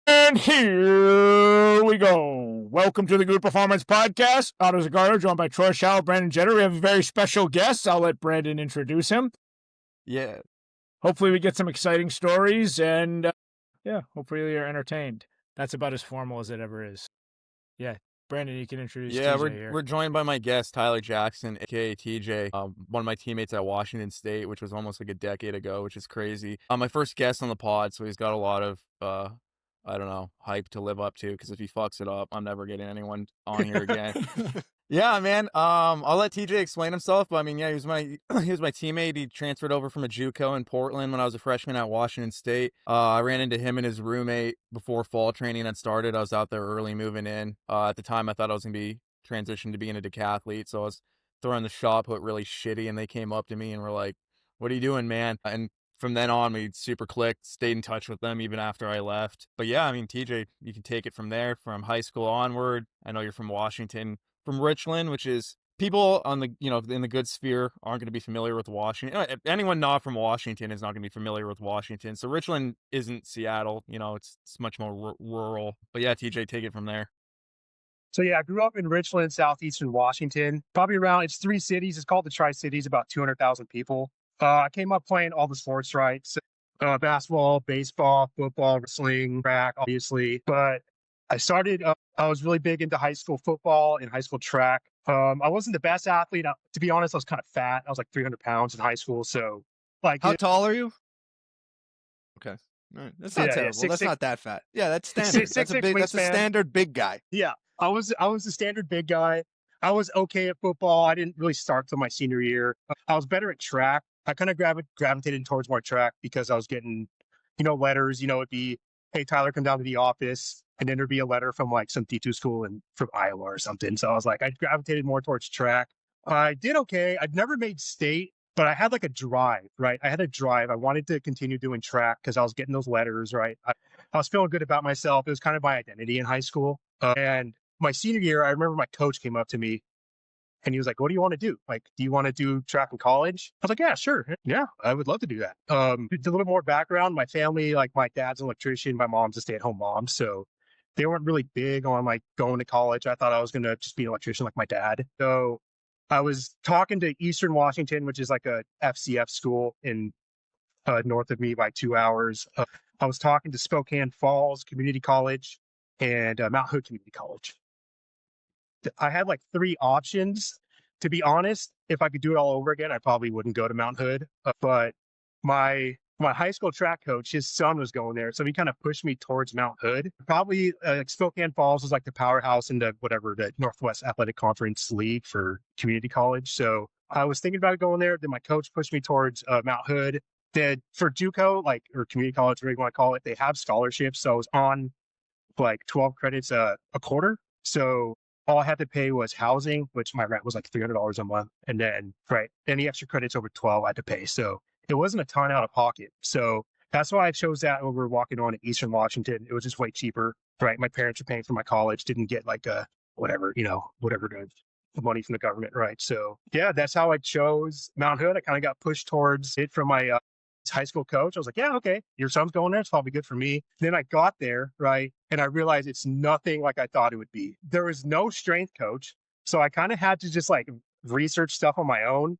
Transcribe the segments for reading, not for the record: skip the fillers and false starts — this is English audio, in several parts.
And here we go. Welcome to the Good Performance Podcast. Otto Zaccardo, joined by Troy Schall, Brandon Jenner. We have a very special guest. I'll let Brandon introduce him. Yeah. Hopefully we get some exciting stories and, hopefully you're entertained. That's about as formal as it ever is. Yeah. Brandon, you can introduce TJ here. We're joined by my guest, Tyler Jackson, aka TJ, one of my teammates at Washington State, which was almost like a decade ago, which is crazy. My first guest on the pod, so he's got a lot of, hype to live up to, because if he fucks it up, I'm never getting anyone on here again. Yeah, man. I'll let TJ explain himself, but I mean, yeah, he was my teammate. He transferred over from a JuCo in Portland when I was a freshman at Washington State. I ran into him and his roommate before fall training had started. I was out there early moving in. At the time, I thought I was gonna be transitioned to being a decathlete, so I was throwing the shot put really shitty, and they came up to me and were like, "What are you doing, man?" And from then on, we super clicked, stayed in touch with them even after I left. But yeah, I mean, TJ, you can take it from there, from high school onward. I know you're from Washington. From Richland, which is people on the, in the good sphere aren't going to be familiar with Washington. Anyone not from Washington is not going to be familiar with Washington. So Richland isn't Seattle, it's much more rural. But yeah, TJ, take it from there. So yeah, I grew up in Richland, southeastern Washington, probably it's 3 cities. It's called the Tri-Cities, about 200,000 people. I came up playing all the sports, right? So, basketball, baseball, football, wrestling, track, obviously. But I started, I was really big into high school football and high school track. I wasn't the best athlete. To be honest, I was kind of fat. I was like 300 pounds in high school. So how tall are you? Okay. All right. That's not terrible. That's not that fat. Yeah, that's standard. That's a standard big guy. Yeah. I was a standard big guy. I was okay at football. I didn't really start till my senior year. I was better at track. I kind of gravitated towards more track because I was getting, letters, it'd be, "Hey, Tyler, come down to the office." And then there'd be a letter from like some D2 school from Iowa or something. So I was like, I gravitated more towards track. I did okay. I'd never made state, but I had like a drive, right? I had a drive. I wanted to continue doing track because I was getting those letters, right? I was feeling good about myself. It was kind of my identity in high school. And my senior year, I remember my coach came up to me and he was like, "What do you want to do? Like, do you want to do track in college?" I was like, "Yeah, sure. Yeah, I would love to do that." A little bit more background. My family, like my dad's an electrician. My mom's a stay-at-home mom. So they weren't really big on like going to college. I thought I was going to just be an electrician like my dad. So I was talking to Eastern Washington, which is like a FCF school in north of me by 2 hours. I was talking to Spokane Falls Community College and Mount Hood Community College. I had like 3 options. To be honest, if I could do it all over again, I probably wouldn't go to Mount Hood. But my high school track coach, his son was going there. So he kind of pushed me towards Mount Hood. Probably Spokane Falls was like the powerhouse in the Northwest Athletic Conference League for community college. So I was thinking about going there. Then my coach pushed me towards Mount Hood. Then for JuCo, or community college, whatever you want to call it, they have scholarships. So I was on like 12 credits a quarter. So all I had to pay was housing, which my rent was like $300 a month. And then, any extra credits over 12 I had to pay. So it wasn't a ton out of pocket. So that's why I chose that over walking on in Eastern Washington. It was just way cheaper, right? My parents were paying for my college, didn't get like whatever the money from the government, right? So yeah, that's how I chose Mount Hood. I kind of got pushed towards it from my high school coach. I was like, yeah, okay, your son's going there. It's probably good for me. Then I got there, right? And I realized it's nothing like I thought it would be. There was no strength coach. So I kind of had to just like research stuff on my own.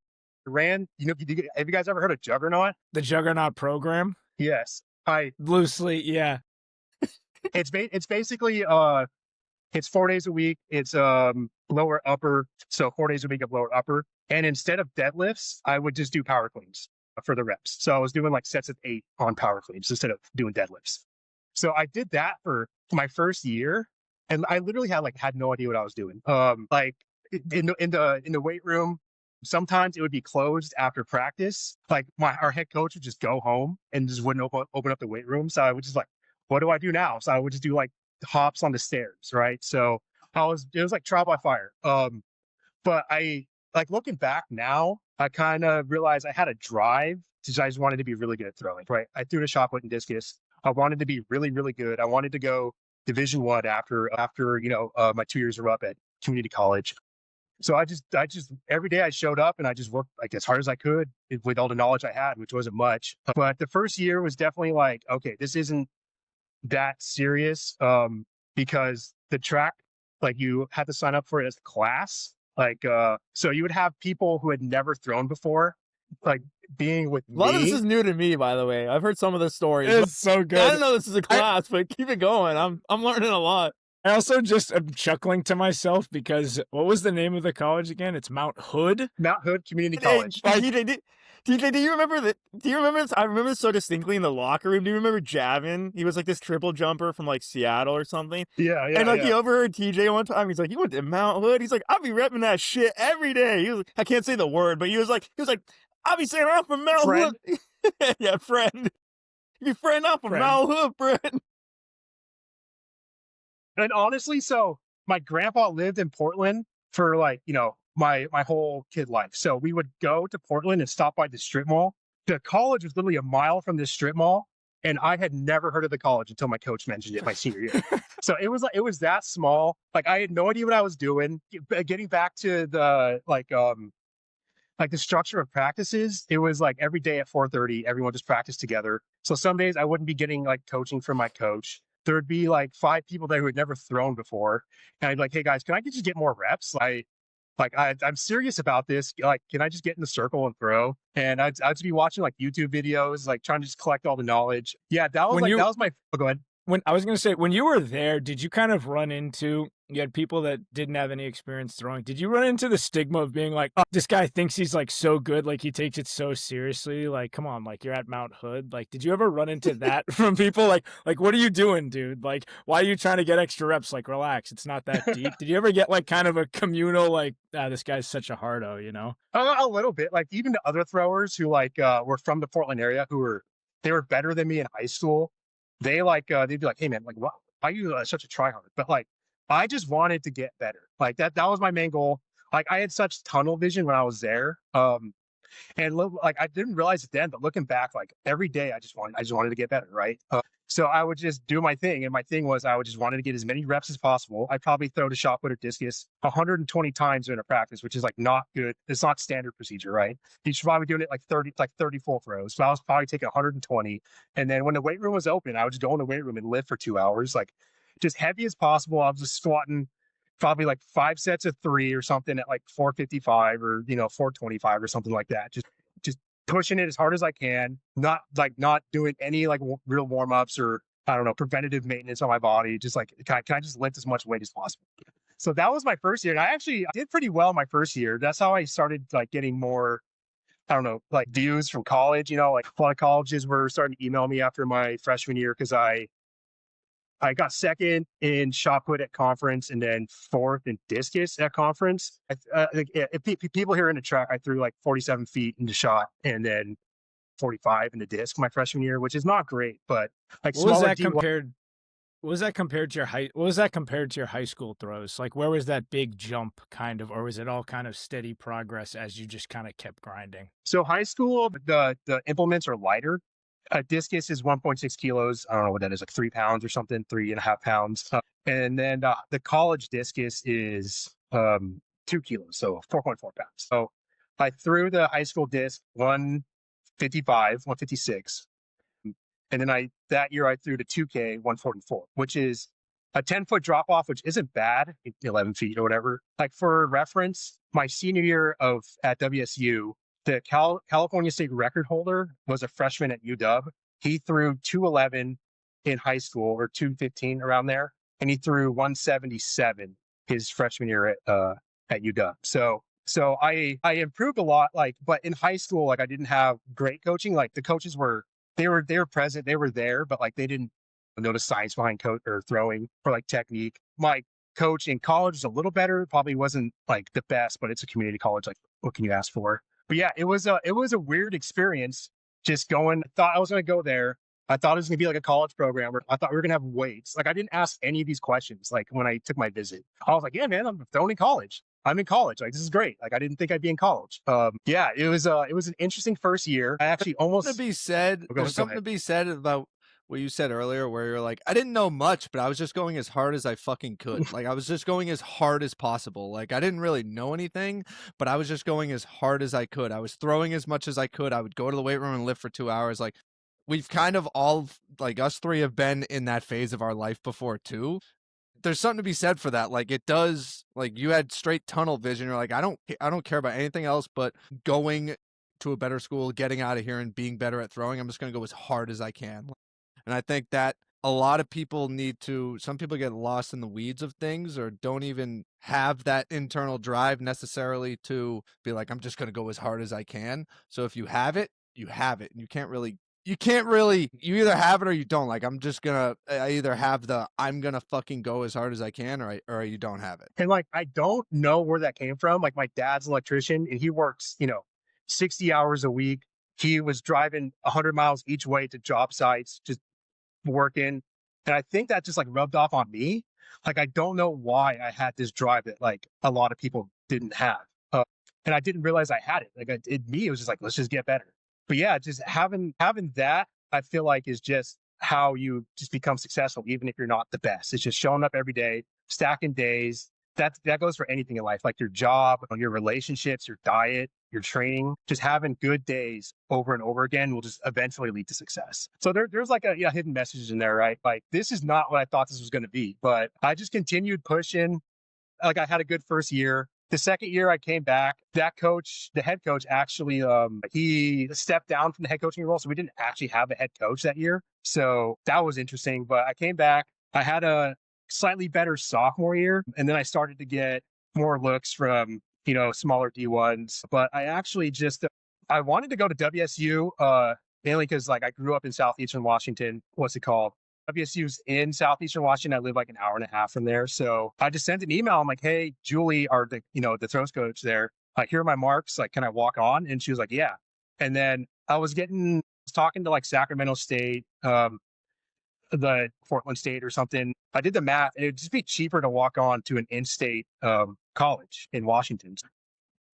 Have you guys ever heard of Juggernaut? The Juggernaut program? Yes. Loosely, yeah. It's basically, it's 4 days a week. It's lower upper. So 4 days a week of lower upper. And instead of deadlifts, I would just do power cleans for the reps. So I was doing like sets of 8 on power cleans instead of doing deadlifts. So I did that for my first year, and I literally had no idea what I was doing. Like in the weight room, sometimes it would be closed after practice. Like our head coach would just go home and just wouldn't open up the weight room. So I would just like, what do I do now? So I would just do like hops on the stairs, right? So it was like trial by fire. But I looking back now, I kind of realized I had a drive because I just wanted to be really good at throwing, right? I threw the shot put and discus. I wanted to be really, really good. I wanted to go Division I after my 2 years were up at community college. So I just every day I showed up and I just worked like as hard as I could with all the knowledge I had, which wasn't much. But the first year was definitely like, okay, this isn't that serious, because the track, like you had to sign up for it as a class. Like, so you would have people who had never thrown before, like being with me. A lot of this is new to me, by the way. I've heard some of the stories. It's so good. I don't know this is a class, but keep it going. I'm learning a lot. I also just am chuckling to myself because what was the name of the college again? It's Mount Hood. Mount Hood Community College. TJ, do you remember that? Do you remember this? I remember this so distinctly in the locker room. Do you remember Javin? He was like this triple jumper from like Seattle or something. Yeah. And like he overheard TJ one time. He's like, "You went to Mount Hood?" He's like, "I'll be repping that shit every day." He was like, I can't say the word, but he was like, "I'll be saying I'm from Mount Hood." Yeah, friend. You friend up from Mount Hood, friend. And honestly, so my grandpa lived in Portland for like, my whole kid life. So we would go to Portland and stop by the strip mall. The college was literally a mile from this strip mall. And I had never heard of the college until my coach mentioned it my senior year. So it was that small. Like I had no idea what I was doing. Getting back to the like the structure of practices, it was like every day at 4:30, everyone just practiced together. So some days I wouldn't be getting like coaching from my coach. There would be like 5 people there who had never thrown before. And I'd be like, "Hey guys, can I just get more reps? I'm serious about this. Like, can I just get in the circle and throw?" And I'd just be watching like YouTube videos, like trying to just collect all the knowledge. Yeah, that was my, go ahead. When I was going to say, when you were there, did you kind of run into, you had people that didn't have any experience throwing. Did you run into the stigma of being like, "Oh, this guy thinks he's like so good, like he takes it so seriously, like, come on, like you're at Mount Hood." Like, did you ever run into that from people? Like, what are you doing, dude? Like, why are you trying to get extra reps? Like, relax, it's not that deep. Did you ever get like kind of a communal, like, this guy's such a hardo, A little bit. Like even the other throwers who like were from the Portland area they were better than me in high school. They like they'd be like, "Hey man, like why are you such a tryhard?" But like I just wanted to get better. Like that was my main goal. Like I had such tunnel vision when I was there. And like I didn't realize it then, but looking back, like every day I just wanted to get better, right? So I would just do my thing, and my thing was I would just wanted to get as many reps as possible. I'd probably throw the shot put or discus 120 times in a practice, which is like not good. It's not standard procedure, right? You should probably doing it like 30 full throws. So I was probably taking 120, and then when the weight room was open, I would just go in the weight room and lift for 2 hours, like just heavy as possible. I was just squatting probably like 5 sets of 3 or something at like 455 or 425 or something like that. Just pushing it as hard as I can, not doing any like real warm-ups or I don't know, preventative maintenance on my body. Just like, can I just lift as much weight as possible? So that was my first year. And I actually did pretty well my first year. That's how I started like getting more, I don't know, like views from college. Like a lot of colleges were starting to email me after my freshman year because I got second in shot put at conference and then 4th in discus at conference. People here in the track, I threw like 47 feet into shot and then 45 in the disc my freshman year, which is not great, but like what was that compared? What was that compared to your high school throws? Like where was that big jump kind of, or was it all kind of steady progress as you just kind of kept grinding? So high school, the implements are lighter. Discus is 1.6 kilos. I don't know what that is, like 3 pounds or something, 3.5 pounds. And then the college discus is 2 kilos, so 4.4 pounds. So I threw the high school disc 155, 156. And then that year I threw the 2K 144, which is a 10-foot drop off, which isn't bad, 11 feet or whatever. Like for reference, my senior year at WSU, the California State record holder was a freshman at UW. He threw 211 in high school, or 215 around there, and he threw 177 his freshman year at UW. So I improved a lot. Like, but in high school, like I didn't have great coaching. Like the coaches were present, they were there, but like they didn't know the science behind or throwing or like technique. My coach in college was a little better. Probably wasn't like the best, but it's a community college. Like, what can you ask for? But yeah, it was a weird experience just going. I thought I was going to go there. I thought it was going to be like a college program. I thought we were going to have weights. Like I didn't ask any of these questions. Like when I took my visit, I was like, "Yeah, man, I'm throwing in college. I'm in college. Like this is great." Like I didn't think I'd be in college. Yeah, it was an interesting first year. I actually almost to be said. There's something to be said about what you said earlier, where you're like, I didn't know much, but I was just going as hard as I fucking could. Like, I was just going as hard as possible. Like, I didn't really know anything, but I was just going as hard as I could. I was throwing as much as I could. I would go to the weight room and lift for 2 hours. Like, we've kind of all, like, us three have been in that phase of our life before too. There's something to be said for that. Like, it does, like, you had straight tunnel vision. You're like, I don't care about anything else but going to a better school, getting out of here and being better at throwing. I'm just going to go as hard as I can. And I think that a lot of people some people get lost in the weeds of things or don't even have that internal drive necessarily to be like, I'm just going to go as hard as I can. So if you have it, you have it. And you either have it or you don't. Like, I either have I'm going to fucking go as hard as I can, or you don't have it. And like, I don't know where that came from. Like, my dad's an electrician and he works, 60 hours a week. He was driving 100 miles each way to job sites, just working. And I think that just like rubbed off on me. Like, I don't know why I had this drive that like a lot of people didn't have. And I didn't realize I had it. Like, it was just like, let's just get better. But yeah, just having that, I feel like is just how you just become successful, even if you're not the best. It's just showing up every day, stacking days. That goes for anything in life, like your job, your relationships, your diet, your training. Just having good days over and over again will just eventually lead to success. So there's like a hidden message in there, right? Like, this is not what I thought this was going to be, but I just continued pushing. Like, I had a good first year. The second year I came back, that coach, the head coach, actually, he stepped down from the head coaching role. So we didn't actually have a head coach that year. So that was interesting. But I came back. I had a slightly better sophomore year. And then I started to get more looks from, smaller D1s. But I actually I wanted to go to WSU, mainly because like I grew up in Southeastern Washington. What's it called? WSU's in Southeastern Washington. I live like an hour and a half from there. So I just sent an email. I'm like, hey, Julie, the throws coach there, here are my marks. Like, can I walk on? And she was like, yeah. And then I was talking to like Sacramento State, the Portland State or something. I did the math and it'd just be cheaper to walk on to an in-state college in Washington.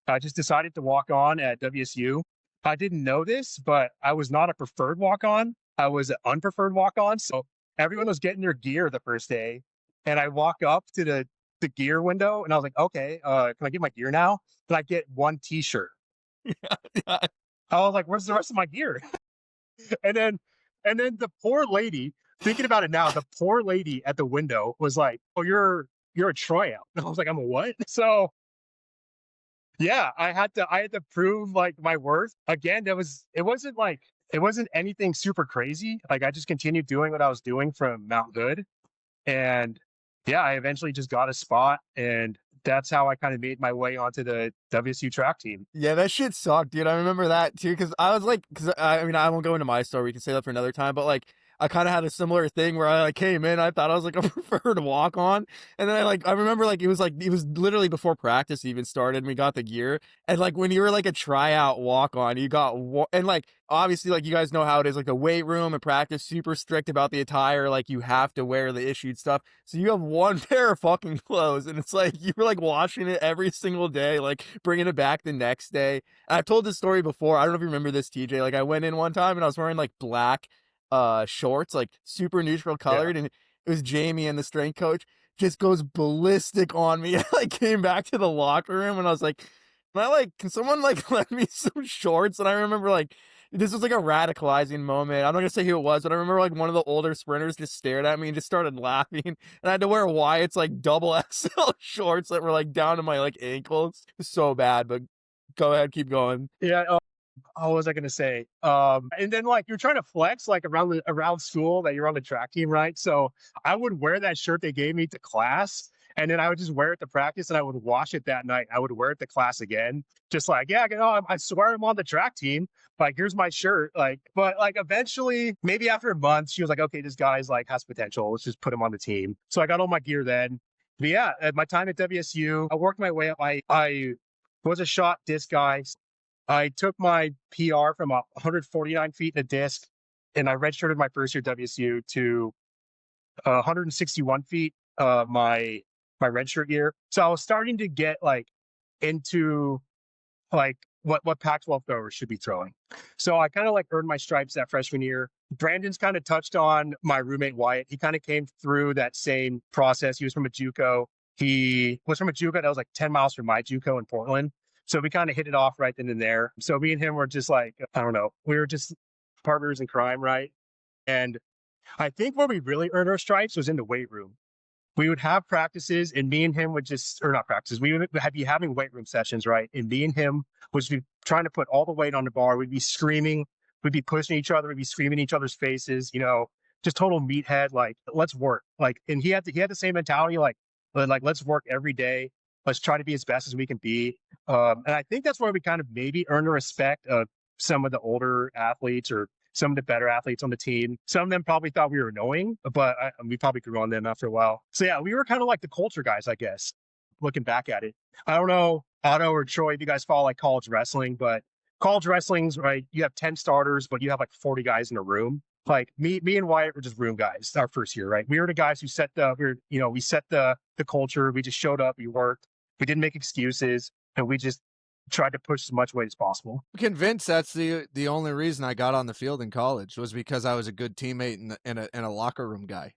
I just decided to walk on at WSU. I didn't know this, but I was not a preferred walk-on. I was an unpreferred walk-on. So everyone was getting their gear the first day. And I walk up to the gear window and I was like, okay, can I get my gear now? And I get one t-shirt. Yeah. I was like, where's the rest of my gear? and then the poor lady, thinking about it now, the poor lady at the window was like, oh, you're a tryout. And I was like, I'm a what? So yeah, I had to prove like my worth. Again, it wasn't anything super crazy. Like, I just continued doing what I was doing from Mount Hood. And yeah, I eventually just got a spot, and that's how I kind of made my way onto the WSU track team. Yeah, that shit sucked, dude. I remember that too, because I won't go into my story. We can say that for another time, but like, I kind of had a similar thing where I like came in, I thought I was like a preferred walk on, and then I remember like it was literally before practice even started, and we got the gear, and like when you were like a tryout walk on, you got and like obviously like you guys know how it is, like the weight room and practice super strict about the attire, like you have to wear the issued stuff, so you have one pair of fucking clothes, and it's like you were like washing it every single day, like bringing it back the next day. And I've told this story before. I don't know if you remember this, TJ. Like, I went in one time and I was wearing like black shorts, like super neutral colored, and it was Jamie, and the strength coach just goes ballistic on me. I like came back to the locker room and I was like, can someone like lend me some shorts? And I remember like this was like a radicalizing moment. I'm not gonna say who it was, but I remember like one of the older sprinters just stared at me and just started laughing, and I had to wear Wyatt's like double XL shorts that were like down to my like ankles. It was so bad, but go ahead, keep going. Yeah. What was I going to say? And then like you're trying to flex like around school that you're on the track team, right? So I would wear that shirt they gave me to class, and then I would just wear it to practice, and I would wash it that night. I would wear it to class again, just like, yeah, I swear I'm on the track team. Like, here's my shirt. Like, but like eventually, maybe after a month, she was like, okay, this guy's like has potential. Let's just put him on the team. So I got all my gear then. But yeah, at my time at WSU, I worked my way up. I was a shot disc guy. I took my PR from 149 feet in a disc, and I redshirted my first year at WSU to 161 feet my redshirt year. So I was starting to get like into like what Pac-12 throwers should be throwing. So I kind of like earned my stripes that freshman year. Brandon's kind of touched on my roommate Wyatt. He kind of came through that same process. He was from a JuCo. He was from a JuCo that was like 10 miles from my JuCo in Portland. So we kind of hit it off right then and there. So me and him were just like, I don't know, we were just partners in crime, right? And I think where we really earned our stripes was in the weight room. We would have practices and me and him would just, or not practices, we would be having weight room sessions, right? And me and him would be trying to put all the weight on the bar. We'd be screaming, we'd be pushing each other, we'd be screaming in each other's faces, you know, just total meathead, like, let's work. Like, and he had the same mentality, like let's work every day. Let's try to be as best as we can be. And I think that's where we kind of maybe earn the respect of some of the older athletes or some of the better athletes on the team. Some of them probably thought we were annoying, but we probably grew on them after a while. So yeah, we were kind of like the culture guys, I guess, looking back at it. I don't know, Otto or Troy, if you guys follow like college wrestling, but college wrestling's right. You have 10 starters, but you have like 40 guys in a room. Like me and Wyatt were just room guys our first year, right? We were the guys who set we set the culture. We just showed up, we worked, we didn't make excuses, and we just tried to push as much weight as possible. I'm convinced that's the only reason I got on the field in college was because I was a good teammate and a locker room guy.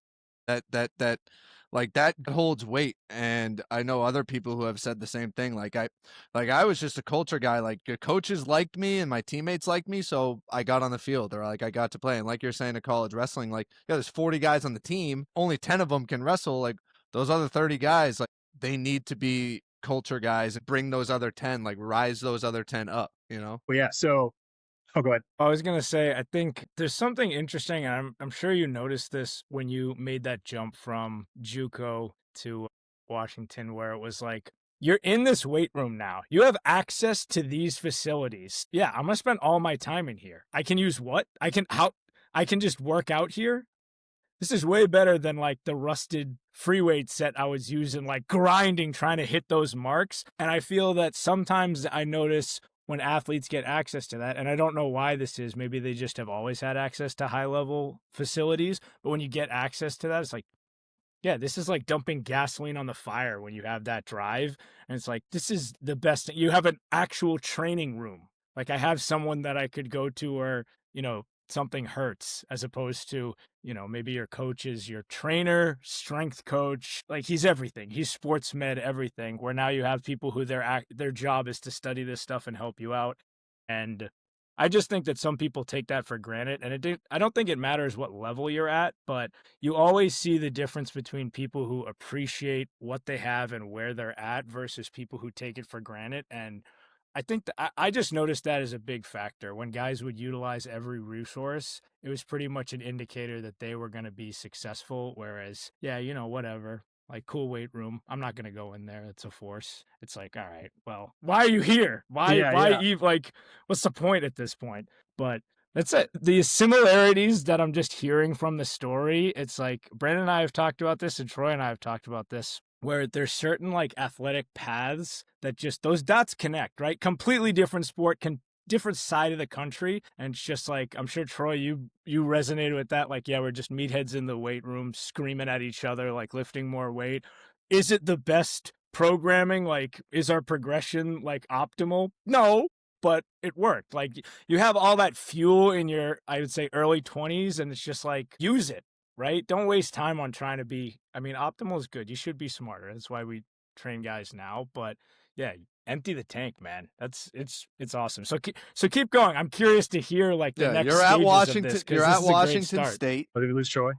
That holds weight, and I know other people who have said the same thing. I was just a culture guy. Like the coaches liked me and my teammates liked me, so I got on the field, or like I got to play. And like you're saying, to college wrestling, like yeah, there's 40 guys on the team, only 10 of them can wrestle. Like those other 30 guys, like they need to be culture guys and bring those other 10, like rise those other 10 up, you know? Well, yeah. So, oh, go ahead. I was gonna say, I think there's something interesting, and I'm sure you noticed this when you made that jump from JuCo to Washington, where it was like you're in this weight room now. You have access to these facilities. Yeah, I'm gonna spend all my time in here. I can use what? I can just work out here. This is way better than like the rusted free weight set I was using, like grinding, trying to hit those marks. And I feel that sometimes I notice when athletes get access to that, and I don't know why this is, maybe they just have always had access to high level facilities, but when you get access to that, it's like, yeah, this is like dumping gasoline on the fire when you have that drive. And it's like, this is the best. You have an actual training room. Like I have someone that I could go to where, you know, something hurts, as opposed to, you know, maybe your coach is your trainer, strength coach, like he's everything. He's sports med, everything, where now you have people who their job is to study this stuff and help you out. And I just think that some people take that for granted, and I don't think it matters what level you're at, but you always see the difference between people who appreciate what they have and where they're at versus people who take it for granted. And I think I just noticed that as a big factor. When guys would utilize every resource, it was pretty much an indicator that they were going to be successful. Whereas, yeah, you know, whatever, like cool weight room, I'm not going to go in there. It's a force. It's like, all right, well, why are you here? Why Eve? Like, what's the point at this point? But that's it. The similarities that I'm just hearing from the story, it's like Brandon and I have talked about this, and Troy and I have talked about this, where there's certain like athletic paths that just those dots connect, right? Completely different sport, different side of the country. And it's just like, I'm sure Troy, you resonated with that. Like, yeah, we're just meatheads in the weight room screaming at each other, like lifting more weight. Is it the best programming? Like, is our progression like optimal? No, but it worked. Like you have all that fuel in your, I would say, early 20s, and it's just like, use it. Right? Don't waste time on trying to be, I mean, optimal is good. You should be smarter. That's why we train guys now. But yeah, empty the tank, man. It's awesome. So keep going. I'm curious to hear like the next you're at Washington. Of this, you're at Washington State. What did we lose, Troy?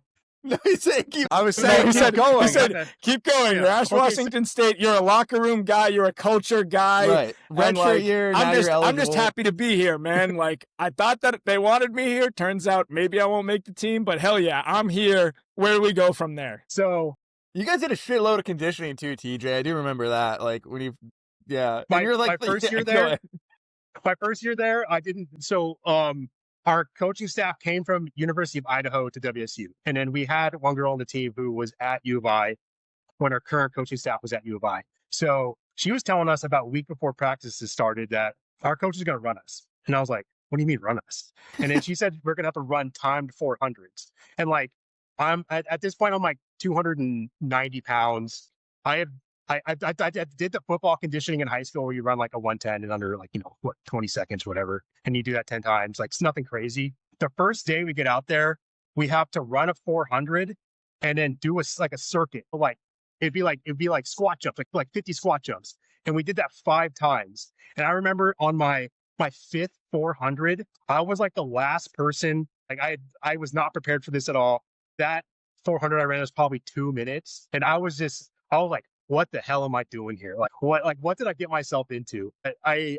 No, he said keep. I was saying he said, going. He said, keep going. You're at Washington State. You're a locker room guy. You're a culture guy. Right. Redshirt year. I'm just happy to be here, man. Like I thought that they wanted me here. Turns out maybe I won't make the team, but hell yeah, I'm here. Where do we go from there? So you guys did a shitload of conditioning too, TJ. I do remember that. Like when you, yeah. my first year there. My first year there, I didn't. So our coaching staff came from University of Idaho to WSU. And then we had one girl on the team who was at U of I when our current coaching staff was at U of I. So she was telling us about a week before practices started that our coach is going to run us. And I was like, what do you mean run us? And then she said, we're going to have to run timed 400s. And like, I'm at this point, I'm like 290 pounds. I I did the football conditioning in high school where you run like a 110 in under 20 seconds, whatever. And you do that 10 times. Like it's nothing crazy. The first day we get out there, we have to run a 400 and then do a circuit. Like it'd be like squat jumps, like 50 squat jumps. And we did that 5 times. And I remember on my fifth 400, I was like the last person. Like I was not prepared for this at all. That 400 I ran was probably 2 minutes. And I was like, what the hell am I doing here? What did I get myself into? I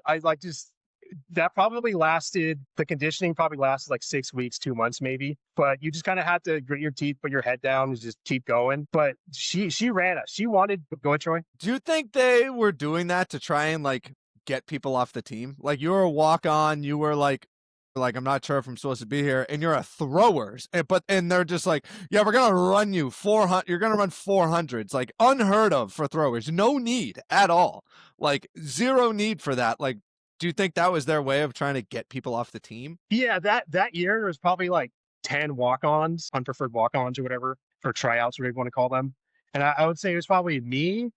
that probably lasted, the conditioning probably lasted like 6 weeks, 2 months maybe. But you just kind of had to grit your teeth, put your head down and just keep going. But she ran us. She wanted, go ahead, Troy. Do you think they were doing that to try and like get people off the team? Like you were a walk on, you were like I'm not sure if I'm supposed to be here, and you're a throwers, and they're just like, yeah, we're gonna run you 400. You're gonna run 400s, like unheard of for throwers. No need at all, like zero need for that. Like, do you think that was their way of trying to get people off the team? Yeah, that year there was probably like 10 walk-ons, unpreferred walk-ons or whatever, or tryouts, whatever you want to call them. And I would say it was probably me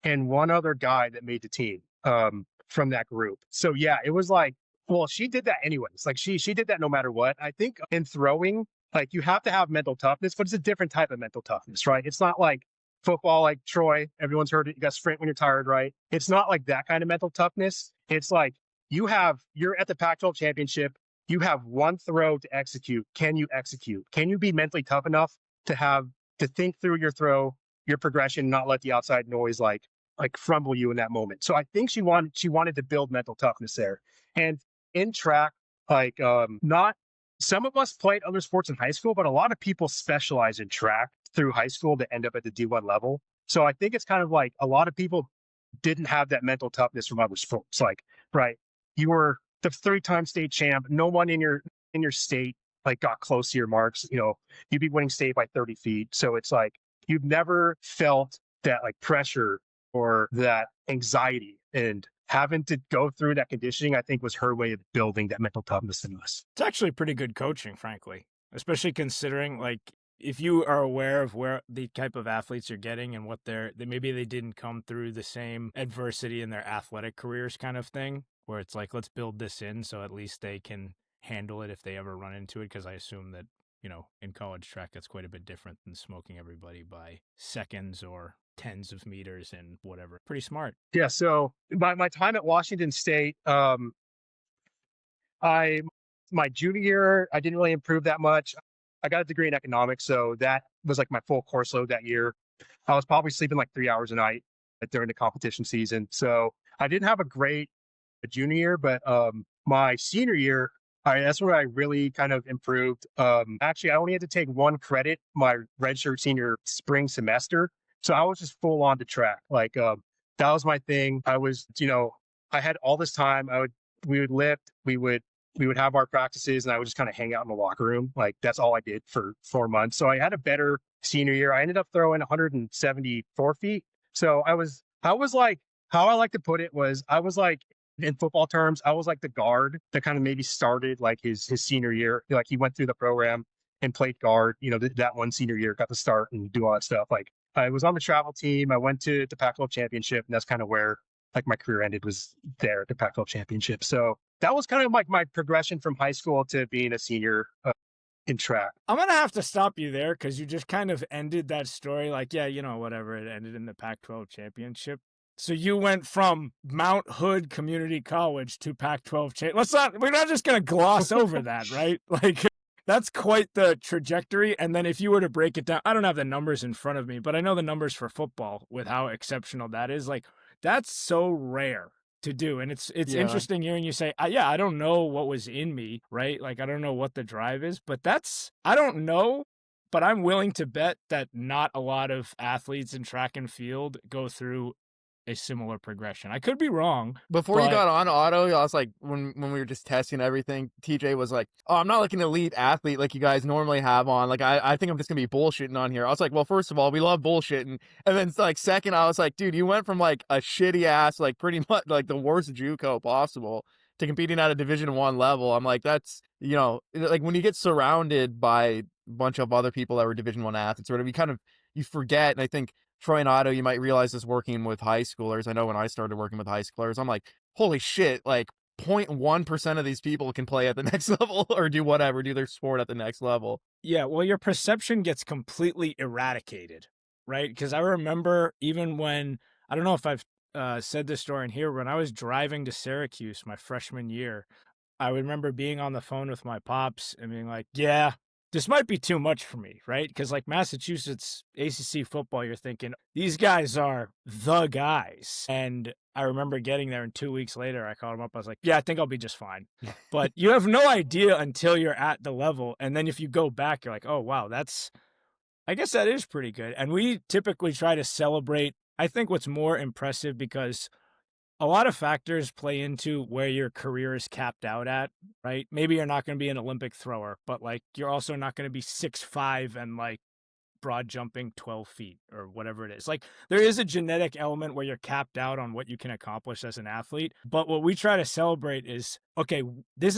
and one other guy that made the team from that group. So yeah, it was like, well, she did that anyways. Like she did that no matter what. I think in throwing, like you have to have mental toughness, but it's a different type of mental toughness, right? It's not like football, like Troy, everyone's heard it. You got to sprint when you're tired, right? It's not like that kind of mental toughness. It's like you're at the Pac-12 championship. You have one throw to execute. Can you execute? Can you be mentally tough enough to think through your throw, your progression, not let the outside noise like crumble you in that moment? So I think she wanted to build mental toughness there. And in track, not some of us played other sports in high school, but a lot of people specialize in track through high school to end up at the D1 level. So I think it's kind of like a lot of people didn't have that mental toughness from other sports. Like, right, you were the 3-time state champ. No one in your state like got close to your marks. You'd be winning state by 30 feet. So it's like you've never felt that like pressure or that anxiety, and having to go through that conditioning, I think, was her way of building that mental toughness in us. It's actually pretty good coaching, frankly, especially considering like if you are aware of where the type of athletes you're getting and what maybe they didn't come through the same adversity in their athletic careers kind of thing, where it's like, let's build this in so at least they can handle it if they ever run into it. Because I assume that, in college track, that's quite a bit different than smoking everybody by seconds or tens of meters and whatever. Pretty smart. Yeah. So my time at Washington State, my junior year, I didn't really improve that much. I got a degree in economics, so that was like my full course load that year. I was probably sleeping like 3 hours a night during the competition season. So I didn't have a great junior year, but my senior year, that's where I really kind of improved. Actually, I only had to take 1 credit my redshirt senior spring semester. So I was just full on to track. Like that was my thing. I was, I had all this time. We would lift, we would have our practices, and I would just kind of hang out in the locker room. Like that's all I did for 4 months. So I had a better senior year. I ended up throwing 174 feet. So I was like, how I like to put it was, I was like, in football terms, I was like the guard that kind of maybe started like his senior year. Like he went through the program and played guard, that one senior year, got to start and do all that stuff. Like I was on the travel team. I went to the Pac-12 championship, and that's kind of where like my career ended, was there at the Pac-12 championship. So that was kind of like my progression from high school to being a senior in track. I'm going to have to stop you there because you just kind of ended that story like, yeah, whatever, it ended in the Pac-12 championship. So you went from Mount Hood Community College to Pac-12 we're not just going to gloss over that, right? Like that's quite the trajectory. And then if you were to break it down, I don't have the numbers in front of me, but I know the numbers for football with how exceptional that is. Like that's so rare to do. And it's interesting hearing you say, I don't know what was in me, right? Like, I don't know what the drive is, but I don't know, but I'm willing to bet that not a lot of athletes in track and field go through a similar progression. I could be wrong. Before you got on, Otto, I was like, when we were just testing everything, TJ was like, oh, I'm not like an elite athlete like you guys normally have on. Like, I think I'm just going to be bullshitting on here. I was like, well, first of all, we love bullshitting. And then like second, I was like, dude, you went from like a shitty ass, like pretty much like the worst JuCo possible to competing at a Division I level. I'm like, that's, like when you get surrounded by a bunch of other people that were Division I athletes, sort of, you forget. And I think Troy and Otto, you might realize this working with high schoolers. I know when I started working with high schoolers, I'm like, holy shit, like 0.1% of these people can play at the next level or do whatever, do their sport at the next level. Yeah, well, your perception gets completely eradicated, right? Because I remember even when, I don't know if I've said this story in here, when I was driving to Syracuse my freshman year, I remember being on the phone with my pops and being like, yeah, this might be too much for me, right? Because like Massachusetts ACC football, you're thinking, these guys are the guys. And I remember getting there, and 2 weeks later, I called him up. I was like, yeah, I think I'll be just fine. But you have no idea until you're at the level. And then if you go back, you're like, oh, wow, I guess that is pretty good. And we typically try to celebrate. I think what's more impressive, because a lot of factors play into where your career is capped out at, right? Maybe you're not going to be an Olympic thrower, but like you're also not going to be 6'5" and like broad jumping 12 feet or whatever it is. Like there is a genetic element where you're capped out on what you can accomplish as an athlete. But what we try to celebrate is, okay, these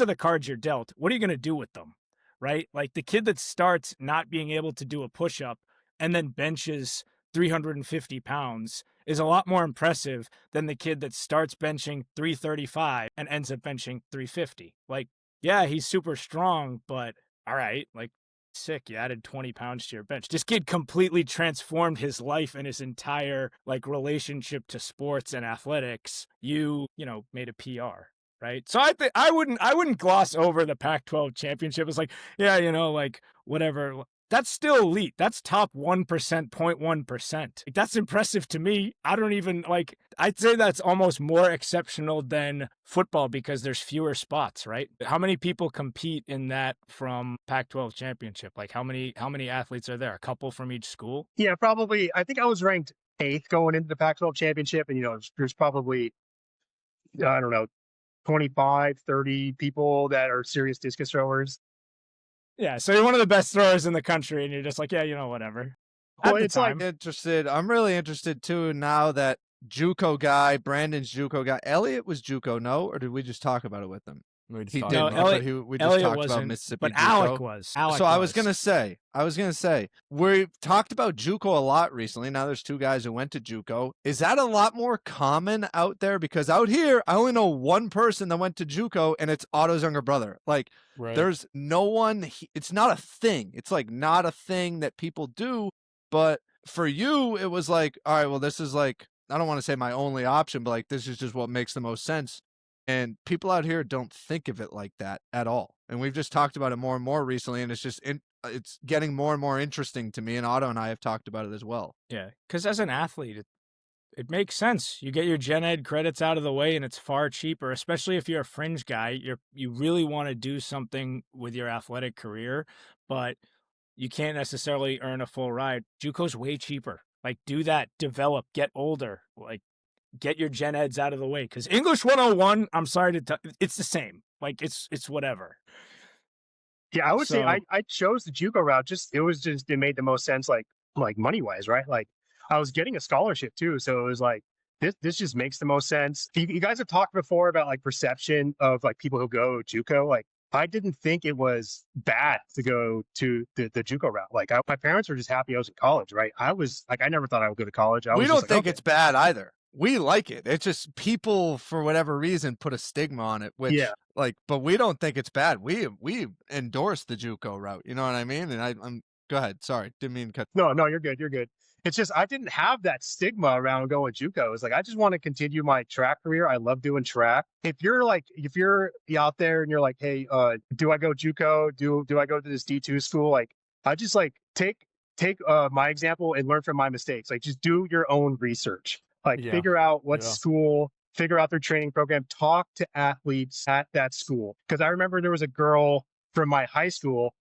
are the cards you're dealt. What are you going to do with them? Right? Like the kid that starts not being able to do a push-up and then benches 350 pounds is a lot more impressive than the kid that starts benching 335 and ends up benching 350. Like, yeah, he's super strong, but all right, like, sick, you added 20 pounds to your bench. This kid completely transformed his life and his entire like relationship to sports and athletics. You know, made a PR. Right. So I think I wouldn't gloss over the Pac-12 championship. It's like, yeah, you know, like whatever. That's still elite. That's top 1%, 0.1%. Like, that's impressive to me. I don't even like, I'd say that's almost more exceptional than football because there's fewer spots, right? How many people compete in that from Pac-12 championship? Like how many athletes are there? A couple from each school? Yeah, probably. I think I was ranked 8th going into the Pac-12 championship. And, you know, there's probably, I don't know, 25, 30 people that are serious discus throwers. Yeah, so you're one of the best throwers in the country, and you're just like, yeah, you know, whatever. Well, it's like Interested. I'm really interested too now that JuCo guy, Brandon's JuCo guy, Elliot was JuCo, no? Or did we just talk about it with him? We just He talked didn't. about it. Elliot- We just Elliot talked about wasn't, Mississippi but JuCo. Alec was. So I was gonna say, we've talked about JuCo a lot recently. Now there's 2 guys who went to JuCo. Is that a lot more common out there? Because out here, I only know one person that went to JuCo, and it's Otto's younger brother. Like, Right. there's no one. It's not a thing. It's like not a thing that people do. But for you, it was like, all right, well, this is like, I don't want to say my only option, but like this is just what makes the most sense. And people out here don't think of it like that at all. And we've just talked about it more and more recently, and it's just it's getting more and more interesting to me. And Otto and I have talked about it as well. Yeah, because as an athlete, it makes sense. You get your gen ed credits out of the way, and it's far cheaper, especially if you're a fringe guy. You really want to do something with your athletic career, but you can't necessarily earn a full ride. JUCO's way cheaper. Like, do that, develop, get older, like, get your gen eds out of the way. Because English 101, I'm sorry to tell, it's the same. Like, it's whatever. Yeah, I would say I chose the JUCO route. It made the most sense, like money wise, right? Like I was getting a scholarship too, so it was like this just makes the most sense. You guys have talked before about like perception of like people who go JUCO. Like I didn't think it was bad to go to the JUCO route. Like my parents were just happy I was in college, right? I was like, I never thought I would go to college. We don't think okay. it's bad either. We like it. It's just people, for whatever reason, put a stigma on it, which like, but we don't think it's bad. We endorse the JUCO route. You know what I mean? And I'm go ahead. Sorry, didn't mean to cut. No, you're good. You're good. It's just I didn't have that stigma around going JUCO. It's like I just want to continue my track career. I love doing track. If you're out there and you're like, hey, do I go JUCO? Do I go to this D2 school? Like I just like take my example and learn from my mistakes. Like just do your own research. Like figure out what school, figure out their training program, talk to athletes at that school. Because I remember there was a girl from my high school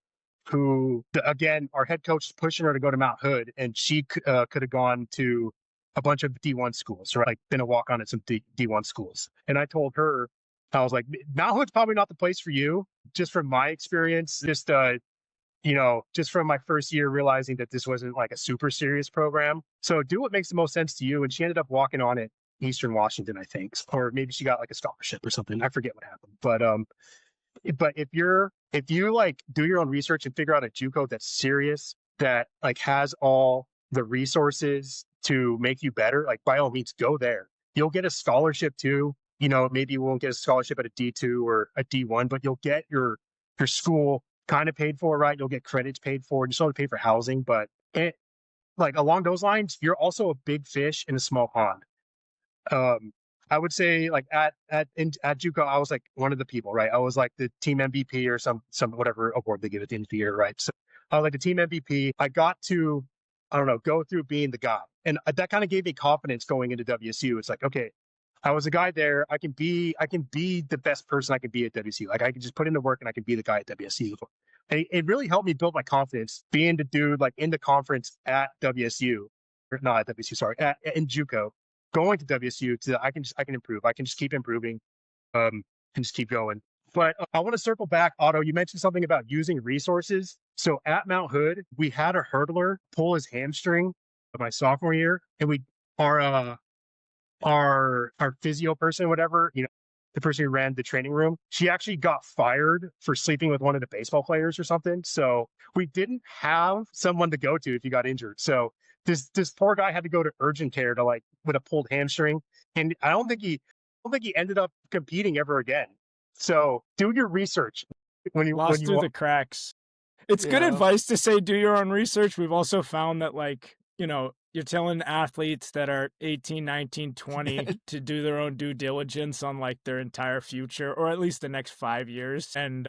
who, again, our head coach was pushing her to go to Mount Hood, and she could have gone to a bunch of D1 schools, right? Like been a walk on at some D1 schools. And I told her, I was like, Mount Hood's probably not the place for you. Just from my experience, just from my first year realizing that this wasn't like a super serious program. So do what makes the most sense to you. And she ended up walking on at Eastern Washington, I think, or maybe she got like a scholarship or something. I forget what happened. But if you like do your own research and figure out a JUCO that's serious, that like has all the resources to make you better, like by all means, go there. You'll get a scholarship too. Maybe you won't get a scholarship at a D2 or a D1, but you'll get your school kind of paid for, right? You'll get credits paid for. You still have to pay for housing, but like along those lines, you're also a big fish in a small pond. I would say like at JuCo, I was like one of the people, right? I was like the team MVP or some whatever award they give at the end of the year, right? So I was like the team MVP. I got to, I don't know, go through being the guy, and that kind of gave me confidence going into WSU. It's like, okay, I was a guy there. I can be the best person I can be at WSU. Like I can just put in the work and I can be the guy at WSU. And it really helped me build my confidence being the dude like in the conference at WSU, or not at WSU, sorry, in JuCo. Going to WSU to I can improve. I can just keep improving, and just keep going. But I want to circle back, Otto. You mentioned something about using resources. So at Mount Hood, we had a hurdler pull his hamstring my sophomore year, and our physio person, whatever, the person who ran the training room, she actually got fired for sleeping with one of the baseball players or something. So we didn't have someone to go to if you got injured. So this poor guy had to go to urgent care to like with a pulled hamstring, and I don't think he ended up competing ever again. So do your research when you lost through the cracks. It's good advice to say do your own research. We've also found that like you're telling athletes that are 18, 19, 20 to do their own due diligence on like their entire future, or at least the next 5 years, and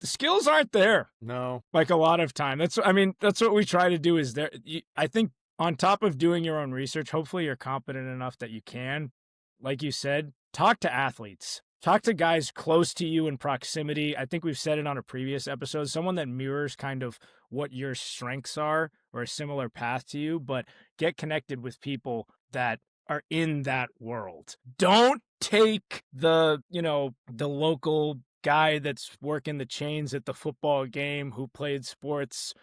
the skills aren't there. No, like a lot of time. That's what we try to do. Is there? I think. On top of doing your own research, hopefully you're competent enough that you can, like you said, talk to athletes. Talk to guys close to you in proximity. I think we've said it on a previous episode, someone that mirrors kind of what your strengths are or a similar path to you, but get connected with people that are in that world. Don't take the local guy that's working the chains at the football game who played sports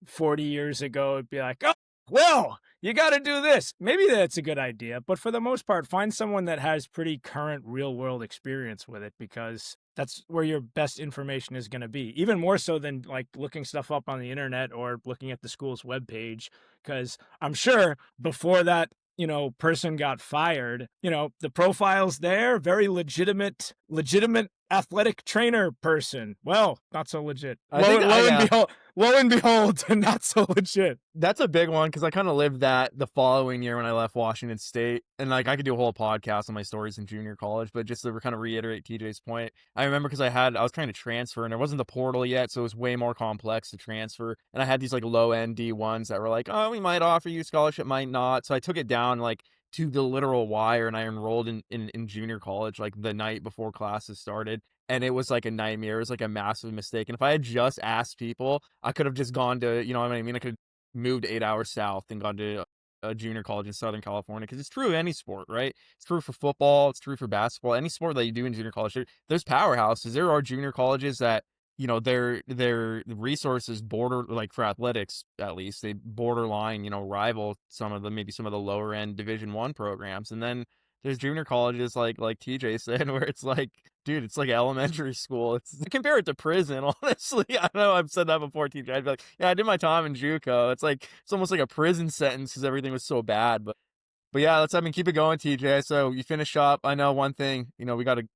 40 years ago and be like, oh, well, you got to do this. Maybe that's a good idea. But for the most part, find someone that has pretty current real world experience with it, because that's where your best information is going to be. Even more so than like looking stuff up on the internet or looking at the school's webpage. Because I'm sure before that, person got fired, the profile's there, very legitimate athletic trainer person. Well, not so legit. Lo and behold, not so legit. That's a big one, because I kind of lived that the following year when I left Washington State. And like I could do a whole podcast on my stories in junior college, but just to kind of reiterate TJ's point, I remember because I was trying to transfer and there wasn't the portal yet, so it was way more complex to transfer. And I had these like low end D1s that were like, oh, we might offer you scholarship, might not. So I took it down like to the literal wire, and I enrolled in junior college like the night before classes started. And it was like a nightmare. It was like a massive mistake. And if I had just asked people, I could have just gone to, you know what I mean? I could have moved 8 hours south and gone to a junior college in Southern California, because it's true of any sport, right? It's true for football. It's true for basketball. Any sport that you do in junior college, there's powerhouses. There are junior colleges that, their resources border, like for athletics, at least, they borderline, rival maybe some of the lower end Division I programs. And then there's junior colleges like TJ said, where it's like, dude, it's like elementary school. Compare it to prison, honestly. I know I've said that before, TJ. I'd be like, yeah, I did my time in JuCo. It's almost like a prison sentence because everything was so bad. But yeah, keep it going, TJ. So you finish up. I know one thing, we got a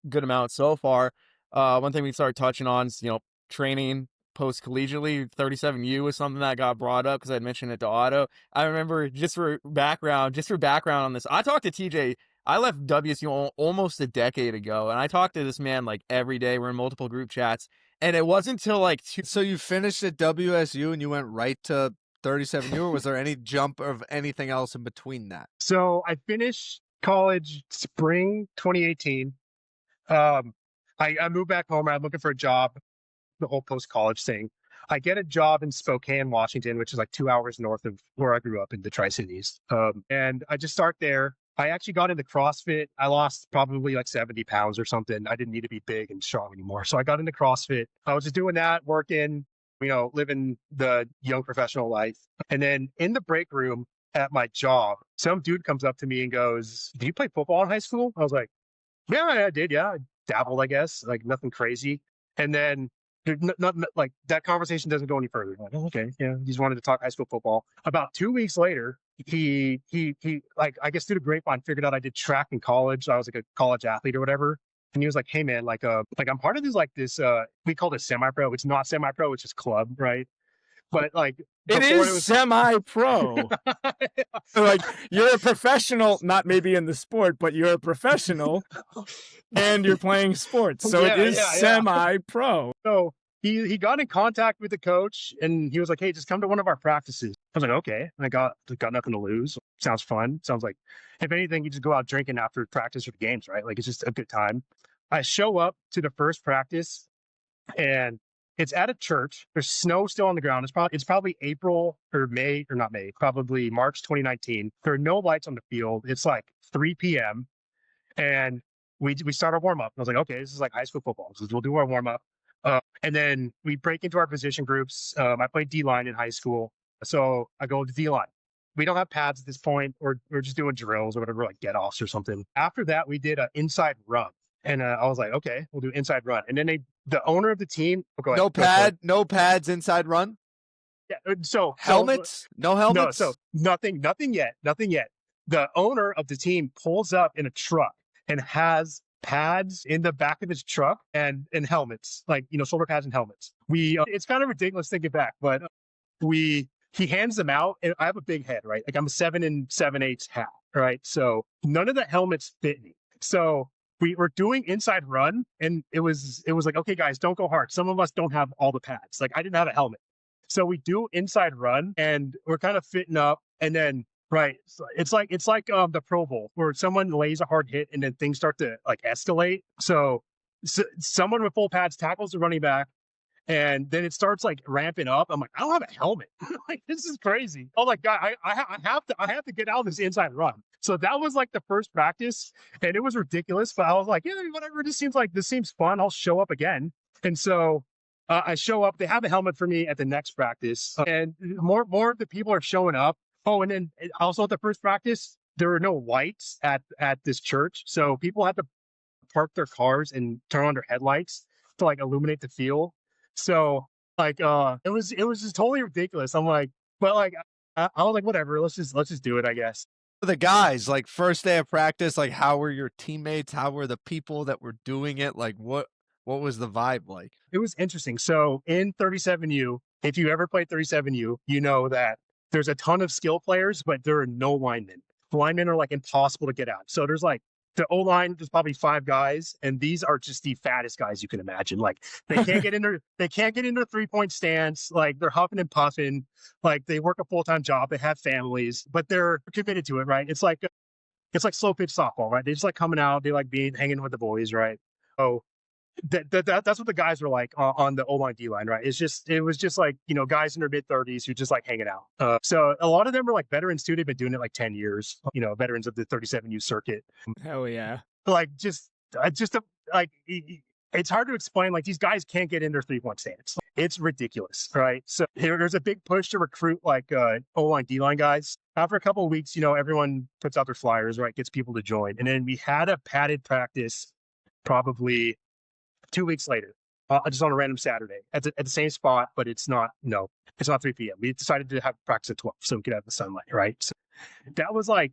good amount so far. One thing we started touching on is, training post-collegiately. 37U was something that got brought up because I'd mentioned it to Otto. I remember, just for background on this, I talked to TJ. I left WSU almost a decade ago, and I talked to this man like every day. We're in multiple group chats, and it wasn't until like So you finished at WSU and you went right to 37U, or was there any jump of anything else in between that? So I finished college spring 2018. I moved back home. I'm looking for a job, the whole post-college thing. I get a job in Spokane, Washington, which is like 2 hours north of where I grew up in the Tri-Cities. And I just start there. I actually got into CrossFit. I lost probably like 70 pounds or something. I didn't need to be big and strong anymore. So I got into CrossFit. I was just doing that, working, living the young professional life. And then in the break room at my job, some dude comes up to me and goes, "Did you play football in high school?" I was like, "Yeah, I did. Yeah, I dabbled, I guess, like nothing crazy." And then like that conversation doesn't go any further. I'm like, oh, okay, yeah, he just wanted to talk high school football. About 2 weeks later, he like, I guess through the grapevine figured out I did track in college. I was like a college athlete or whatever. And he was like, hey man, like I'm part of this we call it semi-pro. It's not semi-pro, it's just club, right? But like It before is semi-pro. Like, you're a professional, not maybe in the sport, but you're a professional and you're playing sports. So it is semi-pro. So he got in contact with the coach and he was like, hey, just come to one of our practices. I was like, okay. And I got nothing to lose. Sounds fun. Sounds like, if anything, you just go out drinking after practice or the games, right? Like, it's just a good time. I show up to the first practice and it's at a church. There's snow still on the ground. It's probably April or May, or not May, probably March 2019. There are no lights on the field. It's like 3 p.m. And we start our warm up. I was like, okay, this is like high school football. So we'll do our warm up. And then we break into our position groups. I played D-line in high school. So I go to D-line. We don't have pads at this point. We're just doing drills or whatever, like get-offs or something. After that, we did an inside run. And I was like, okay, we'll do inside run. And then the owner of the team, go ahead. No pads inside run. Yeah. So helmets, no helmets. No, so nothing yet. The owner of the team pulls up in a truck and has pads in the back of his truck and helmets, like, shoulder pads and helmets. It's kind of ridiculous thinking back, but he hands them out, and I have a big head, right? Like, I'm a 7 7/8 half, right? So none of the helmets fit me. So we were doing inside run, and it was like, okay, guys, don't go hard. Some of us don't have all the pads. Like, I didn't have a helmet. So we do inside run, and we're kind of fitting up, and then, right, so it's like the Pro Bowl, where someone lays a hard hit, and then things start to like escalate. So someone with full pads tackles the running back, and then it starts like ramping up. I'm like, I don't have a helmet. Like, this is crazy. Oh, like, God, I have to get out of this inside run. So that was like the first practice, and it was ridiculous. But I was like, yeah, whatever. This seems fun. I'll show up again. And so I show up. They have a helmet for me at the next practice, and more of the people are showing up. Oh, and then also at the first practice, there were no lights at this church, so people had to park their cars and turn on their headlights to like illuminate the field. So like it was just totally ridiculous. I'm like, but like I was like, whatever, let's just do it, I guess. The guys, like, first day of practice, like, how were your teammates? How were the people that were doing it? Like, what was the vibe like? It was interesting. So in 37U, if you ever played 37U, you know that there's a ton of skill players, but there are no linemen. Linemen are like impossible to get out. So there's like the O-line, there's probably 5 guys, and these are just the fattest guys you can imagine. Like, they can't get in their 3-point stance. Like, they're huffing and puffing. Like, they work a full-time job. They have families, but they're committed to it, right? It's like slow pitch softball, right? They just like coming out. They like hanging with the boys, right? Oh, that's what the guys were like on the O-line, D-line, right? It was just like, guys in their mid-30s who just like hanging out. So a lot of them are like veterans too. They've been doing it like 10 years, veterans of the 37U circuit. Hell yeah. Like, like, it's hard to explain. Like, these guys can't get in their 3-point stance. It's ridiculous, right? So there's a big push to recruit like O-line, D-line guys. After a couple of weeks, everyone puts out their flyers, right? Gets people to join. And then we had a padded practice probably 2 weeks later, just on a random Saturday at the same spot, but it's not 3 p.m. We decided to have practice at 12 so we could have the sunlight, right? So that was like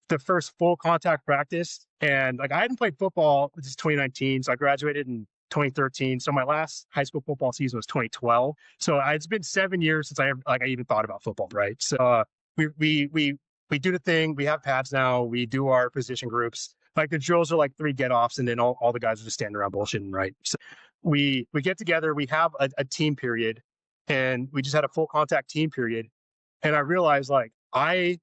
the first full contact practice. And like, I hadn't played football since 2019. So I graduated in 2013. So my last high school football season was 2012. So it's been 7 years since I even thought about football, right? So we do the thing. We have pads now. We do our position groups. Like, the drills are like 3 get-offs, and then all the guys are just standing around bullshitting, right? So we get together, we have a team period, and we just had a full contact team period. And I realized, like, I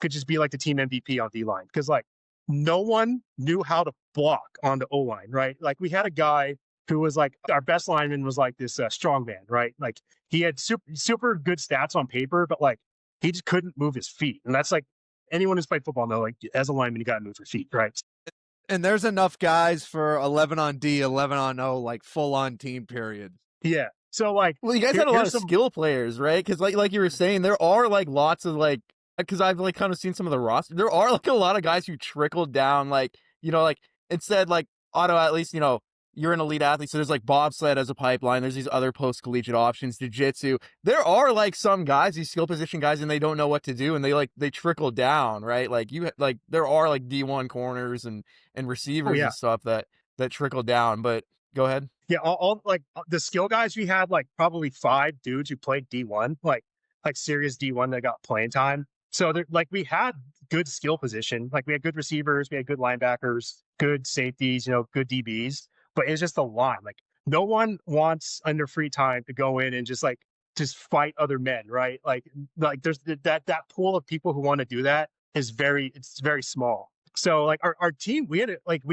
could just be like the team MVP on D-line, because like no one knew how to block on the O-line, right? Like, we had a guy who was like, our best lineman was like this strong man, right? Like, he had super good stats on paper, but like, he just couldn't move his feet. And that's like, anyone who's played football know, like, as a lineman, you got to move your feet, right? And there's enough guys for 11 on D, 11 on O, like full on team period. Yeah. So like, well, you guys had a lot of skill players, right? Because like you were saying, there are like lots of like, because I've like kind of seen some of the roster. There are like a lot of guys who trickled down, like, like it said, like Otto, at least, you're an elite athlete. So there's like bobsled as a pipeline. There's these other post-collegiate options, jiu-jitsu. There are like some guys, these skill position guys, and they don't know what to do, and they trickle down, right? Like there are like D1 corners and Oh receivers yeah. and stuff that trickle down. But go ahead. Yeah, all like the skill guys, we had like probably 5 dudes who played D1, like serious D1 that got playing time. So like we had good skill position, like we had good receivers, we had good linebackers, good safeties, good DBs, but it's just a lot. Like no one wants in their free time to go in and just fight other men, right? Like there's that pool of people who want to do that is it's very small. So like our team, we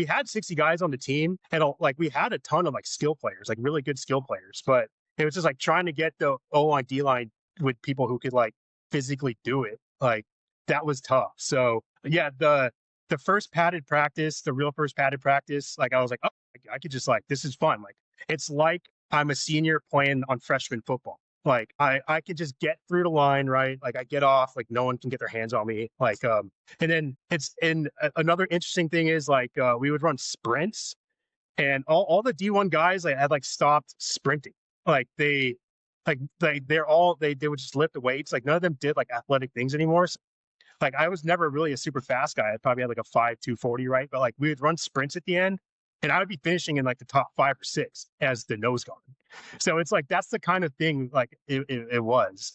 had 60 guys on the team, and like we had a ton of like skill players, like really good skill players, but it was just like trying to get the O line, D line with people who could like physically do it. Like that was tough. So yeah, the first padded practice, the real first padded practice, like I was like, oh, I could just like, this is fun. Like it's like I'm a senior playing on freshman football. Like I could just get through the line, right? Like I get off, like no one can get their hands on me. Like and then another interesting thing is like we would run sprints, and all the D1 guys like had like stopped sprinting. Like they would just lift the weights. Like none of them did like athletic things anymore. So, like I was never really a super fast guy. I probably had like a 5'2" 40, right? But like we would run sprints at the end, and I would be finishing in like the top 5 or 6 as the nose guard. So it's like that's the kind of thing like it was.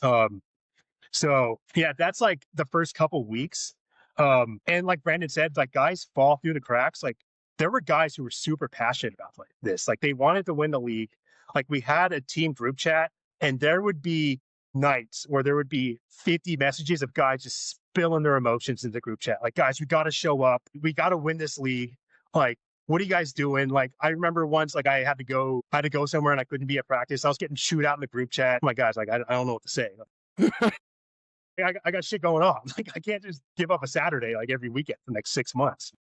So yeah, that's like the first couple weeks. And like Brandon said, like guys fall through the cracks. Like there were guys who were super passionate about like this. Like they wanted to win the league. Like we had a team group chat, and there would be nights where there would be 50 messages of guys just spilling their emotions in the group chat. Like, guys, we got to show up. We got to win this league. Like, what are you guys doing? Like, I remember once, like I had to go somewhere and I couldn't be at practice. I was getting chewed out in the group chat. My guys, like, I don't know what to say. I got shit going on. Like, I can't just give up a Saturday like every weekend for the next 6 months.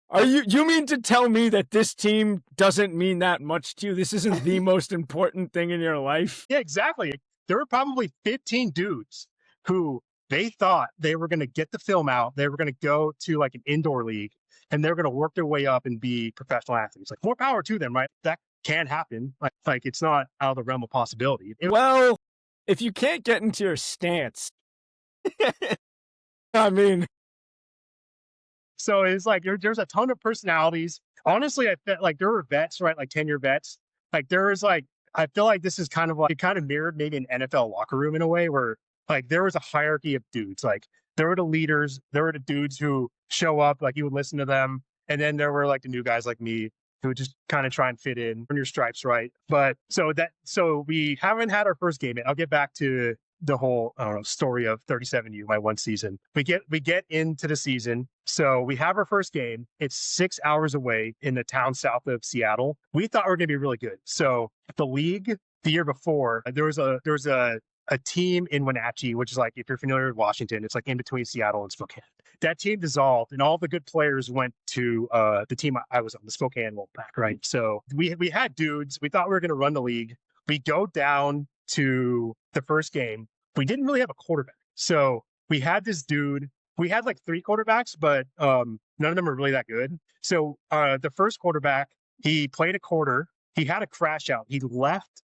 Are you mean to tell me that this team doesn't mean that much to you? This isn't the most important thing in your life? Yeah, exactly. There were probably 15 dudes who they thought they were going to get the film out. They were going to go to like an indoor league, and they're going to work their way up and be professional athletes. Like, more power to them, right? That can happen. Like it's not out of the realm of possibility. Well, if you can't get into your stance, I mean. So it's like there's a ton of personalities. Honestly, I felt like there were vets, right? Like 10-year vets. Like there was like, I feel like this is kind of like, it kind of mirrored maybe an NFL locker room in a way where like there was a hierarchy of dudes. Like there were the leaders, there were the dudes who show up, like you would listen to them. And then there were like the new guys like me who would just kind of try and fit in, earn your stripes, right? But so we haven't had our first game yet. I'll get back to the whole, I don't know, story of 37U, my one season. We get into the season. So we have our first game. It's 6 hours away in the town south of Seattle. We thought we were going to be really good. So the league the year before, there was a team in Wenatchee, which is like, if you're familiar with Washington, it's like in between Seattle and Spokane. That team dissolved, and all the good players went to the team I was on, the Spokane Wolfpack, right? So we had dudes. We thought we were going to run the league. We go down to the first game. We didn't really have a quarterback. So we had this dude. We had like 3 quarterbacks, but none of them were really that good. So the first quarterback, he played a quarter. He had a crash out. He left.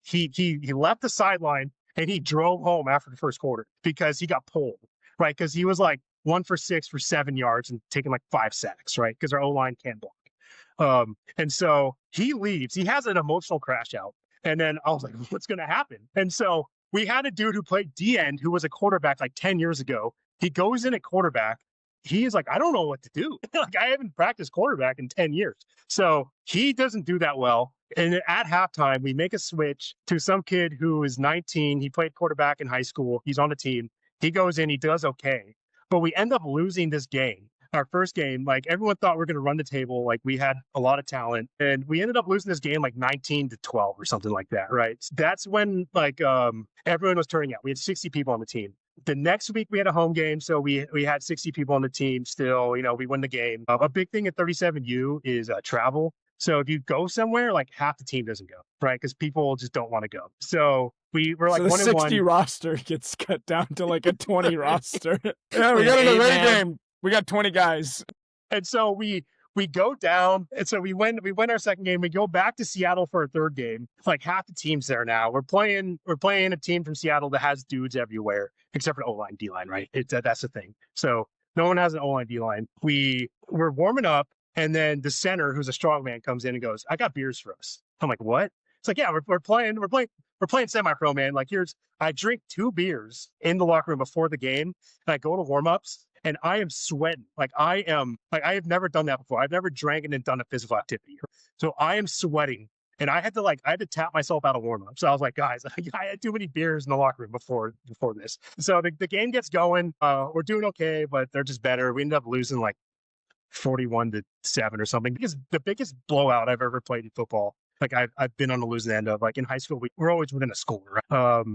He left the sideline and he drove home after the first quarter because he got pulled, right? Because he was like 1 for 6 for 7 yards and taking like 5 sacks, right? Because our O-line can't block. And so he leaves. He has an emotional crash out. And then I was like, what's going to happen? And so we had a dude who played D-end who was a quarterback like 10 years ago. He goes in at quarterback. He is like, I don't know what to do. Like, I haven't practiced quarterback in 10 years. So he doesn't do that well. And at halftime, we make a switch to some kid who is 19. He played quarterback in high school. He's on the team. He goes in, he does okay. But we end up losing this game. Our first game, like everyone thought we were going to run the table. Like we had a lot of talent, and we ended up losing this game like 19-12 or something like that. Right. So that's when like everyone was turning out. We had 60 people on the team. The next week we had a home game. So we had 60 people on the team still, we win the game. A big thing at 37U is travel. So if you go somewhere, like half the team doesn't go, right? Because people just don't want to go. So we were like, so the 60 roster gets cut down to like a 20 roster. Yeah, we got an away game. We got 20 guys. And so we we go down, and so we win our second game. We go back to Seattle for a third game. Like half the team's there now. We're playing a team from Seattle that has dudes everywhere except for O-line, D-line, right? That's the thing. So no one has an O-line, D-line. We're warming up, and then the center, who's a strongman, comes in and goes, "I got beers for us." I'm like, "What?" It's like, "Yeah, we're playing semi-pro, man. Like, I drink 2 beers in the locker room before the game, and I go to warm-ups, and I am sweating. I have never done that before. I've never drank and then done a physical activity. So I am sweating, and I had to tap myself out of warm-up. So I was like, guys, I had too many beers in the locker room before this. So the game gets going. We're doing okay, but they're just better. We ended up losing 41-7 or something, because the biggest blowout I've ever played in football. I've been on the losing end of. In high school, we're always within a score. Right?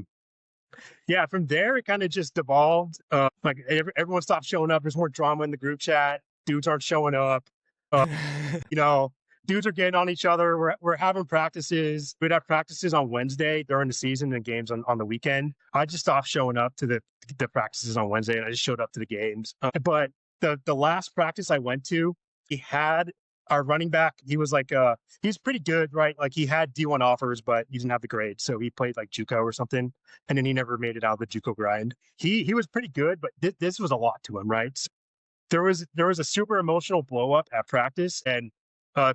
Yeah, from there it kind of just devolved. Everyone stopped showing up. There's more drama in the group chat. Dudes aren't showing up. Dudes are getting on each other. We're having practices. We'd have practices on Wednesday during the season and games on the weekend. I just stopped showing up to the practices on Wednesday, and I just showed up to the games. But the last practice I went to, he had our running back. He was he's pretty good, right? He had D1 offers, but he didn't have the grade. So he played JuCo or something. And then he never made it out of the JuCo grind. He was pretty good, but this was a lot to him, right? So there was a super emotional blow up at practice, and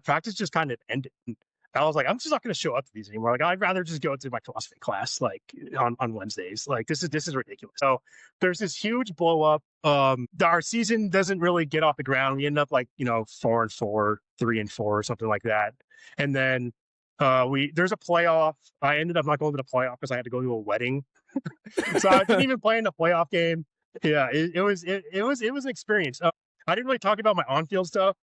practice just kind of ended. I was like, I'm just not going to show up to these anymore. I'd rather just go to my CrossFit class on Wednesdays. This is ridiculous. So there's this huge blow up. Our season doesn't really get off the ground. We end up 4-4, 3-4, or something like that. And then there's a playoff. I ended up not going to the playoff because I had to go to a wedding. So I didn't even play in the playoff game. Yeah, it was an experience. I didn't really talk about my on-field stuff.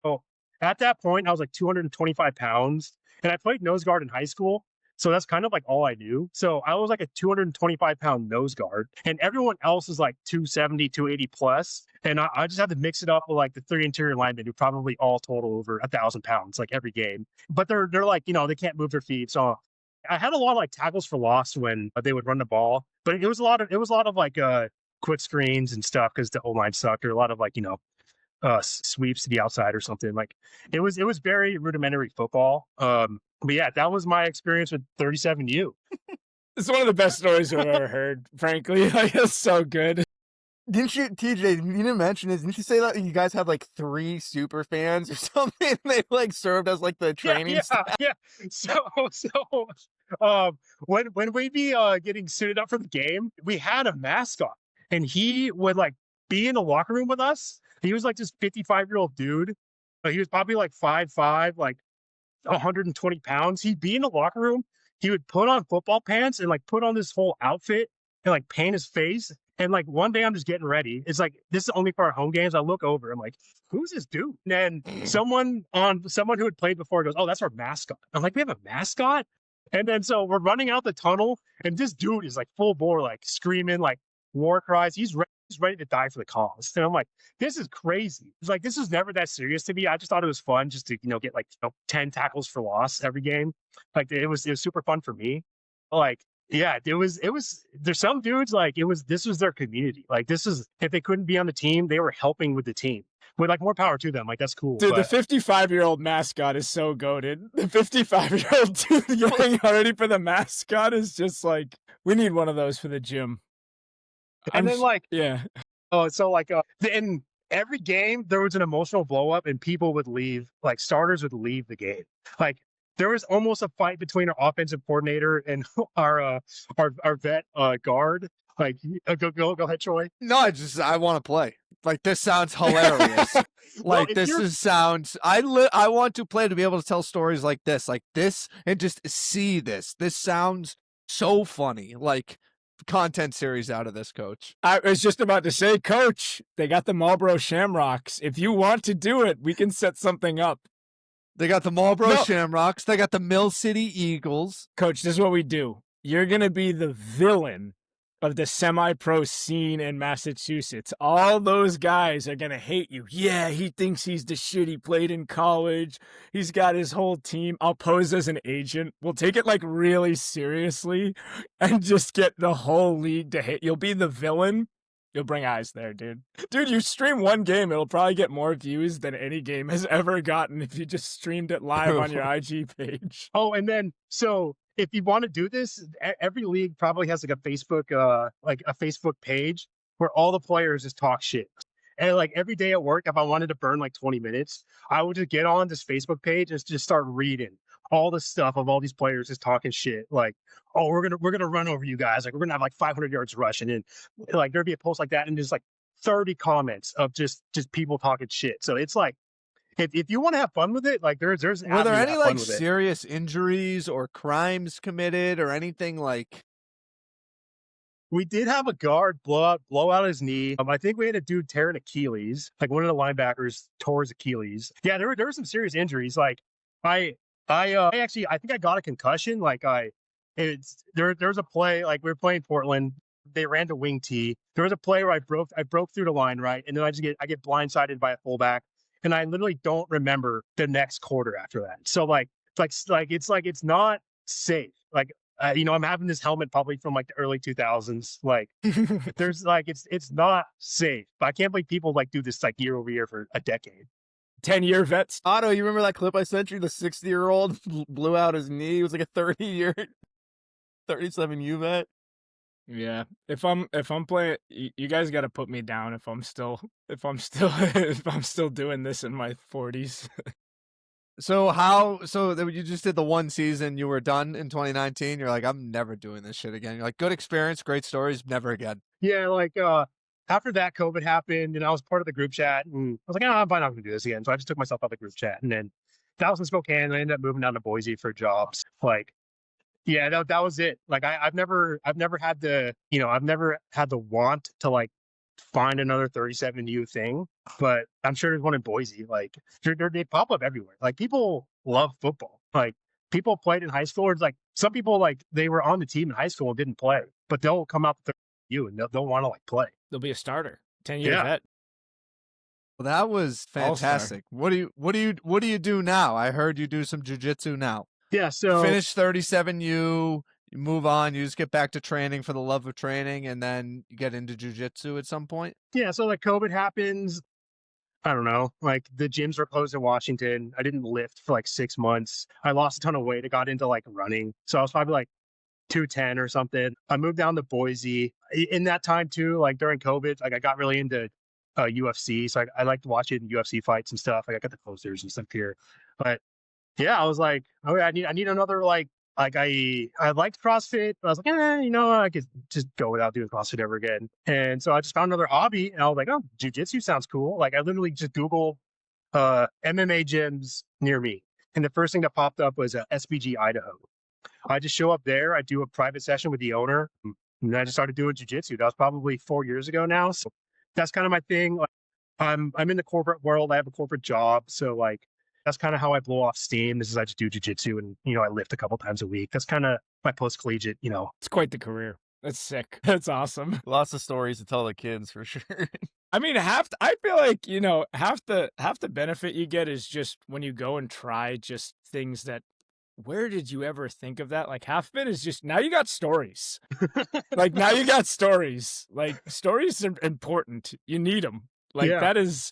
At that point, I was 225 pounds. And I played nose guard in high school. So that's kind of all I knew. So I was a 225 pound nose guard, and everyone else is 270, 280 plus. And I just had to mix it up with the 3 interior linemen who probably all total over 1,000 pounds, every game. But they're they can't move their feet. So I had a lot of tackles for loss when they would run the ball, but it was a lot of quick screens and stuff because the O-line sucked, or a lot of sweeps to the outside or something. It was very rudimentary football. But yeah, that was my experience with 37U. It's one of the best stories I've ever heard, frankly. It's so good. Didn't you, TJ, you didn't mention this, didn't you say that you guys had 3 super fans or something? They served as the training staff? Yeah. So when we'd be getting suited up for the game, we had a mascot, and he would be in the locker room with us. He was this 55-year-old dude. He was probably 5'5", 120 pounds. He'd be in the locker room. He would put on football pants and put on this whole outfit and paint his face. And one day I'm just getting ready. It's this is only for our home games. I look over. I'm like, who's this dude? And then someone who had played before goes, "Oh, that's our mascot." I'm like, "We have a mascot?" And then so we're running out the tunnel, and this dude is full bore, screaming war cries. He's ready to die for the cause. And I'm like, this is crazy. It's this was never that serious to me. I just thought it was fun just to get 10 tackles for loss every game. It was super fun for me. Yeah, it was there's some dudes this was their community. This is, if they couldn't be on the team, they were helping with the team. With more power to them. That's cool. Dude, the 55-year-old mascot is so goated. The 55-year-old dude yelling already for the mascot is just we need one of those for the gym. And then yeah. Oh, so in every game there was an emotional blow up, and people would leave. Starters would leave the game. There was almost a fight between our offensive coordinator and our vet guard. Go ahead, Troy. No, I want to play. This sounds hilarious. Well, sounds. I want to play to be able to tell stories like this, and just see this. This sounds so funny. Content series out of this, Coach. I was just about to say, Coach, they got the Marlboro Shamrocks. If you want to do it, we can set something up. They got the Marlboro Shamrocks. They got the Mill City Eagles. Coach, this is what we do. You're going to be the villain of the semi-pro scene in Massachusetts. All those guys are going to hate you. Yeah, he thinks he's the shit. He played in college. He's got his whole team. I'll pose as an agent. We'll take it really seriously and just get the whole league to hate. You'll be the villain, You'll bring eyes there, dude. Dude, you stream one game, it'll probably get more views than any game has ever gotten if you just streamed it live on your IG page. Oh, and then so if you want to do this, every league probably has like a Facebook page where all the players just talk shit. And like every day at work, if I wanted to burn like 20 minutes, I would just get on this Facebook page and just start reading all the stuff of all these players just talking shit. Like, oh, we're gonna run over you guys. Like we're gonna have like 500 yards rushing, and like there'd be a post like that, and there's like 30 comments of just people talking shit. So it's like if you want to have fun with it, like there's Were there any like serious injuries or crimes committed or anything like? We did have a guard blow out his knee. I think we had a dude tear an Achilles. Like one of the linebackers tore his Achilles. Yeah, there were some serious injuries. Like I actually I think I got a concussion. Like there was a play, like we were playing Portland. They ran to wing T. There was a play where I broke through the line, right? And then I get blindsided by a fullback. And I literally don't remember the next quarter after that. So it's not safe. Like I'm having this helmet probably from like the early 2000s. Like there's like it's not safe. But I can't believe people like do this like year over year for a decade. 10-year vets. Otto, you remember that clip I sent you? The 60-year-old blew out his knee. It was like a 37 U vet. Yeah, if I'm playing, you guys got to put me down if I'm still doing this in my 40s. So you just did the one season, you were done in 2019. You're like, I'm never doing this shit again. You're like, good experience, great stories, never again. Yeah, like after that, COVID happened, and I was part of the group chat, and I was like, I'm fine, I'm not gonna do this again. So I just took myself out of the group chat, and then that was in Spokane. And I ended up moving down to Boise for jobs. Like, yeah, that was it. Like I've never had I've never had the want to like find another 37U thing, but I'm sure there's one in Boise. Like they pop up everywhere. Like people love football. Like people played in high school. Or it's like some people like they were on the team in high school and didn't play, but they'll come out to you and they'll want to like play. They'll be a starter. 10-year vet. Well, that was fantastic. What do you do now? I heard you do some jiu-jitsu now. Yeah, so finish 37U, you move on, you just get back to training for the love of training, and then you get into jiu-jitsu at some point? Yeah, so like COVID happens. I don't know, like the gyms were closed in Washington. I didn't lift for like 6 months. I lost a ton of weight. I got into like running. So I was probably like 210 or something. I moved down to Boise. In that time too, like during COVID, like I got really into UFC. So I liked watching UFC fights and stuff. Like I got the posters and stuff here. But yeah, I was like, okay, I need another like I liked CrossFit, but I was like, I could just go without doing CrossFit ever again. And so I just found another hobby, and I was like, oh, jiu-jitsu sounds cool. Like I literally just Googled MMA gyms near me, and the first thing that popped up was SBG Idaho. I just show up there, I do a private session with the owner, and then I just started doing jiu-jitsu. That was probably 4 years ago now. So that's kind of my thing. Like, I'm in the corporate world. I have a corporate job, so like that's kind of how I blow off steam. This is I just do jiu-jitsu and, I lift a couple times a week. That's kind of my post-collegiate, It's quite the career. That's sick. That's awesome. Lots of stories to tell the kids for sure. I mean, I feel like, half the benefit you get is just when you go and try just things that, where did you ever think of that? Like half of it is just, now you got stories. Like now you got stories. Like stories are important. You need them. Like that is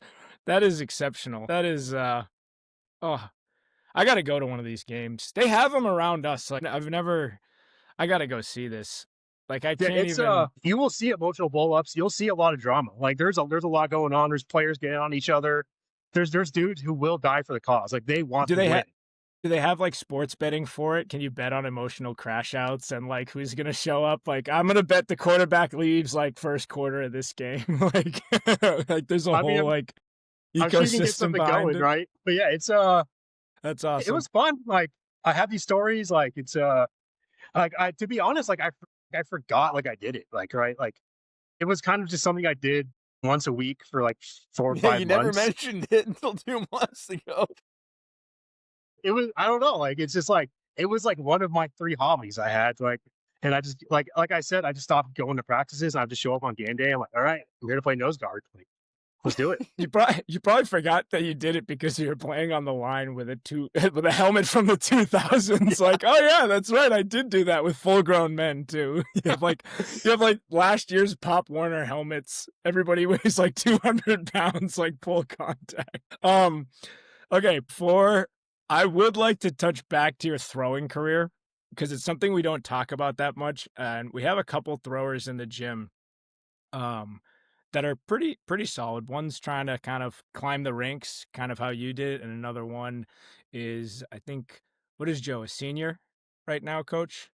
exceptional. That is, oh, I got to go to one of these games. They have them around us. Like I got to go see this. Like I can't even. You will see emotional blow-ups. You'll see a lot of drama. Like there's a lot going on. There's players getting on each other. There's dudes who will die for the cause. Like they want to win. Do they have like sports betting for it? Can you bet on emotional crash outs and like who's going to show up? Like I'm going to bet the quarterback leaves like first quarter of this game. like there's a whole like ecosystem I'm sure you can get something going, right? But yeah, it's that's awesome. It was fun. Like I have these stories. Like it's like to be honest, like I forgot like I did it. Like right, like it was kind of just something I did once a week for like 4 or 5 months. You never mentioned it until 2 months ago. It was, I don't know, like it's just like it was like one of my 3 hobbies I had. Like, and I just like I said, I just stopped going to practices. And I just show up on game day. I'm like, all right, I'm here to play nose guard. Like, Let's do it. You probably forgot that you did it because you were playing on the line with with a helmet from the 2000s. Like, oh yeah, that's right, I did do that with full-grown men too. You have like last year's Pop Warner helmets. Everybody weighs like 200 pounds, like full contact. Okay, I would like to touch back to your throwing career because it's something we don't talk about that much, and we have a couple throwers in the gym. That are pretty solid. One's trying to kind of climb the ranks, kind of how you did, and another one is, I think, what is Joe, a senior right now, coach?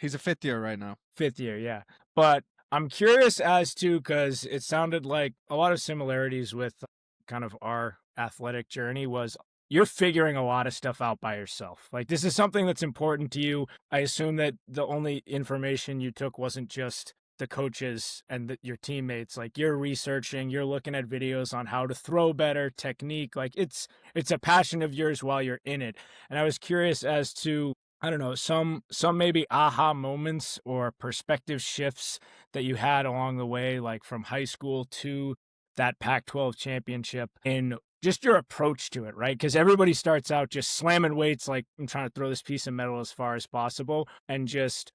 He's a 5th year right now. 5th year, yeah. But I'm curious as to, because it sounded like a lot of similarities with kind of our athletic journey was you're figuring a lot of stuff out by yourself. Like, this is something that's important to you. I assume that the only information you took wasn't just the coaches and your teammates. Like, you're researching, you're looking at videos on how to throw better, technique. Like, it's a passion of yours while you're in it. And I was curious as to, I don't know, some maybe aha moments or perspective shifts that you had along the way, like from high school to that Pac-12 championship, in just your approach to it, right? Because everybody starts out just slamming weights, like, I'm trying to throw this piece of metal as far as possible, and just,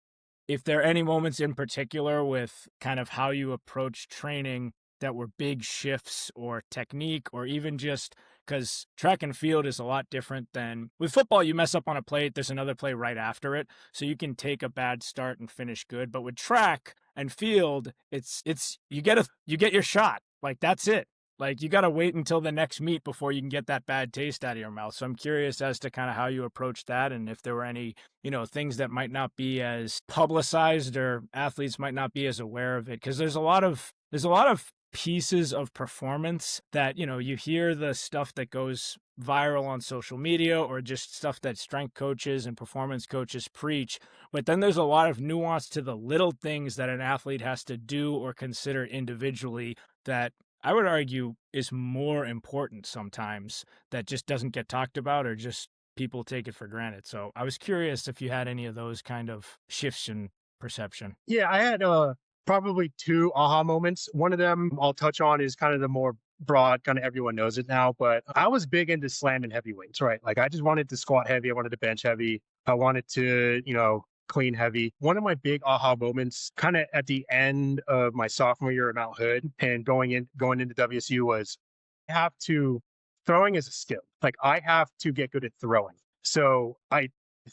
if there are any moments in particular with kind of how you approach training that were big shifts or technique, or even just because track and field is a lot different than with football. You mess up on a play, there's another play right after it. So you can take a bad start and finish good. But with track and field, it's you get your shot. Like, that's it. Like, you got to wait until the next meet before you can get that bad taste out of your mouth. So I'm curious as to kind of how you approach that, and if there were any, things that might not be as publicized or athletes might not be as aware of it. Because there's a lot of pieces of performance that, you hear the stuff that goes viral on social media or just stuff that strength coaches and performance coaches preach. But then there's a lot of nuance to the little things that an athlete has to do or consider individually that I would argue is more important sometimes, that just doesn't get talked about or just people take it for granted. So I was curious if you had any of those kind of shifts in perception. Yeah, I had probably 2 aha moments. One of them I'll touch on is kind of the more broad, kind of everyone knows it now, but I was big into slamming heavyweights, right? Like, I just wanted to squat heavy. I wanted to bench heavy. I wanted to, clean heavy. One of my big aha moments kind of at the end of my sophomore year at Mount Hood and going into WSU was, throwing is a skill. Like, I have to get good at throwing. So I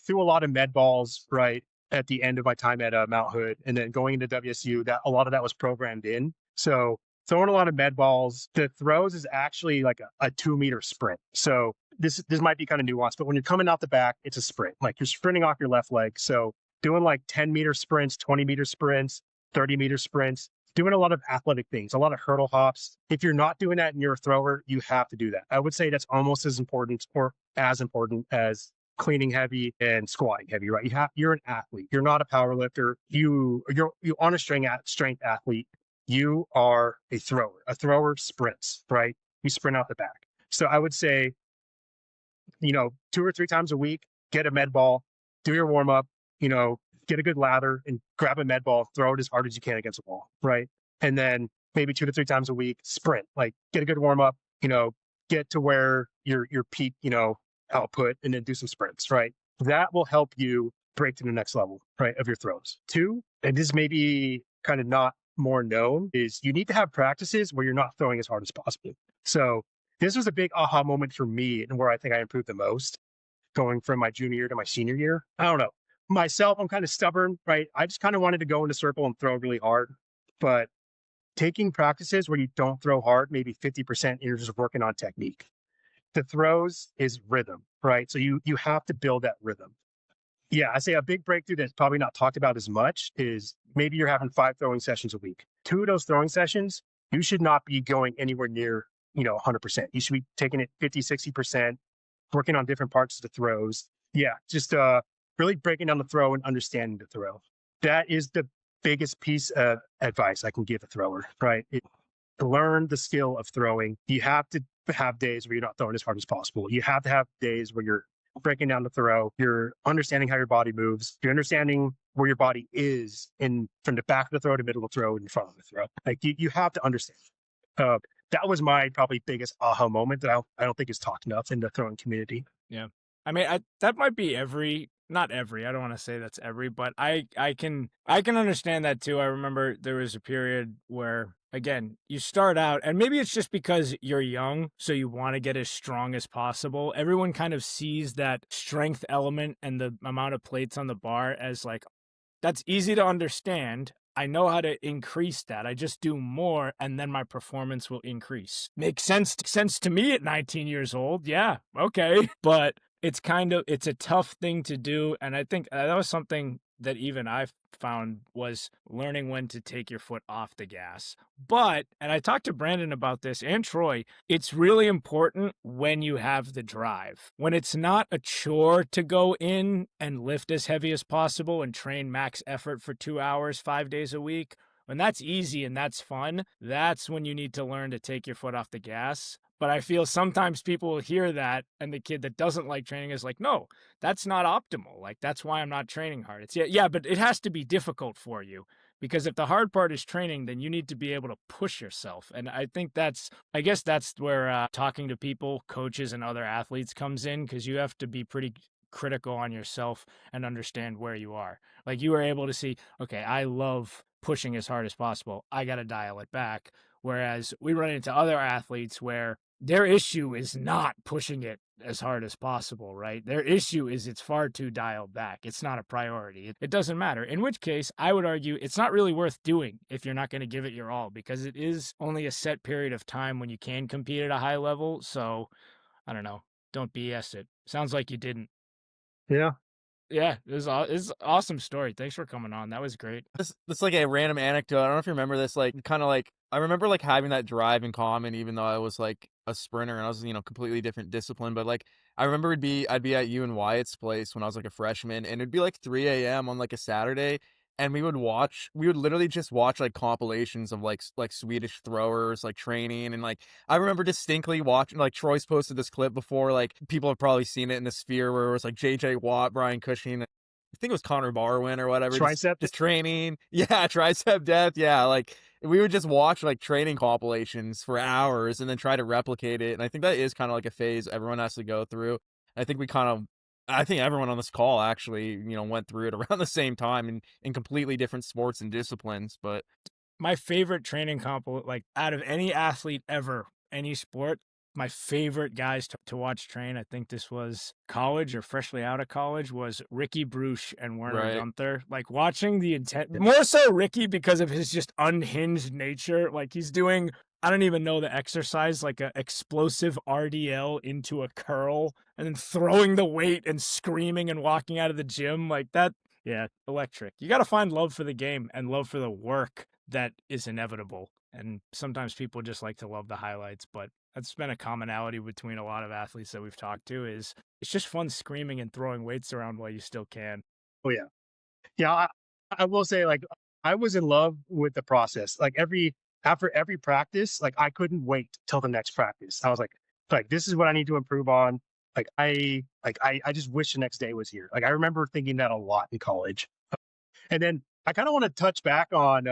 threw a lot of med balls, right, at the end of my time at Mount Hood, and then going into WSU, that a lot of that was programmed in. So throwing a lot of med balls, the throws is actually like a 2-meter sprint. So this might be kind of nuanced, but when you're coming out the back, it's a sprint. Like, you're sprinting off your left leg. So doing like 10-meter sprints, 20-meter sprints, 30-meter sprints, doing a lot of athletic things, a lot of hurdle hops. If you're not doing that and you're a thrower, you have to do that. I would say that's almost as important or as important as cleaning heavy and squatting heavy, right? You're an athlete. You're not a power lifter. You're on a strength athlete. You are a thrower. A thrower sprints, right? You sprint out the back. So I would say, 2 or 3 times a week, get a med ball, do your warm up, get a good lather and grab a med ball, throw it as hard as you can against a wall, right? And then maybe 2 to 3 times a week, sprint, like, get a good warm up, get to where your peak, output, and then do some sprints, right? That will help you break to the next level, right, of your throws. 2, and this may be kind of not more known, is you need to have practices where you're not throwing as hard as possible. So this was a big aha moment for me, and where I think I improved the most going from my junior year to my senior year. I don't know. Myself, I'm kind of stubborn, right? I just kind of wanted to go in a circle and throw really hard. But taking practices where you don't throw hard, maybe 50%, you're just working on technique. The throws is rhythm, right? So you have to build that rhythm. Yeah, I say a big breakthrough that's probably not talked about as much is maybe you're having 5 throwing sessions a week. 2 of those throwing sessions, you should not be going anywhere near, 100%. You should be taking it 50, 60%, working on different parts of the throws. Yeah, just really breaking down the throw and understanding the throw. That is the biggest piece of advice I can give a thrower, right? To learn the skill of throwing, you have to have days where you're not throwing as hard as possible. You have to have days where you're breaking down the throw, you're understanding how your body moves, you're understanding where your body is from the back of the throw to middle of the throw and in front of the throw. Like, you have to understand. that was my probably biggest aha moment that I don't think is talked enough in the throwing community. Yeah. I mean, that might be not every, I don't want to say that's every, but I can understand that too. I remember there was a period where, again, you start out, and maybe it's just because you're young, so you want to get as strong as possible. Everyone kind of sees that strength element and the amount of plates on the bar as like, that's easy to understand. I know how to increase that. I just do more, and then my performance will increase. Makes sense to me at 19 years old. Yeah, okay. But it's a tough thing to do. And I think that was something that even I found was learning when to take your foot off the gas. But, and I talked to Brandon about this and Troy, it's really important when you have the drive. When it's not a chore to go in and lift as heavy as possible and train max effort for 2 hours, 5 days a week, when that's easy and that's fun, that's when you need to learn to take your foot off the gas. But I feel sometimes people will hear that, and the kid that doesn't like training is like, no, that's not optimal. Like, that's why I'm not training hard. It's yeah, but it has to be difficult for you, because if the hard part is training, then you need to be able to push yourself. And I think I guess that's where talking to people, coaches, and other athletes comes in, because you have to be pretty critical on yourself and understand where you are. Like, you were able to see, okay, I love pushing as hard as possible. I got to dial it back. Whereas we run into other athletes where their issue is not pushing it as hard as possible, right? Their issue is it's far too dialed back. It's not a priority. It doesn't matter. In which case, I would argue it's not really worth doing if you're not going to give it your all, because it is only a set period of time when you can compete at a high level. So, I don't know. Don't BS it. Sounds like you didn't. Yeah. Yeah, it's an awesome story. Thanks for coming on. That was great. This like a random anecdote. I don't know if you remember this. Like, kind of like I remember like having that drive in common, even though I was like a sprinter and I was completely different discipline. But like I remember I'd be at you and Wyatt's place when I was like a freshman, and it'd be like 3 a.m. on like a Saturday, and we would literally just watch like compilations of like Swedish throwers like training, and like I remember distinctly watching, like, Troy's posted this clip before, like people have probably seen it in the Sphere, where it was like JJ Watt, Brian Cushing, I think it was Connor Barwin or whatever, Tricep. just training. Yeah, tricep death. Yeah, like we would just watch like training compilations for hours and then try to replicate it. And I think that is kind of like a phase everyone has to go through. I think I think everyone on this call actually, went through it around the same time in completely different sports and disciplines. But My favorite training comp, like out of any athlete ever, any sport, my favorite guys to watch train, I think this was college or freshly out of college, was Ricky Bruce and Werner Right. Gunther. Like, watching the intent, more so Ricky because of his just unhinged nature. Like, he's doing, I don't even know the exercise, like a explosive RDL into a curl and then throwing the weight and screaming and walking out of the gym like that. Yeah, electric. You got to find love for the game and love for the work that is inevitable. And sometimes people just like to love the highlights, but that's been a commonality between a lot of athletes that we've talked to, is it's just fun screaming and throwing weights around while you still can. Oh yeah. Yeah. I will say, like, I was in love with the process. Like, after every practice, like, I couldn't wait till the next practice. I was like, this is what I need to improve on. I just wish the next day was here. Like, I remember thinking that a lot in college. And then I kind of want to touch back on,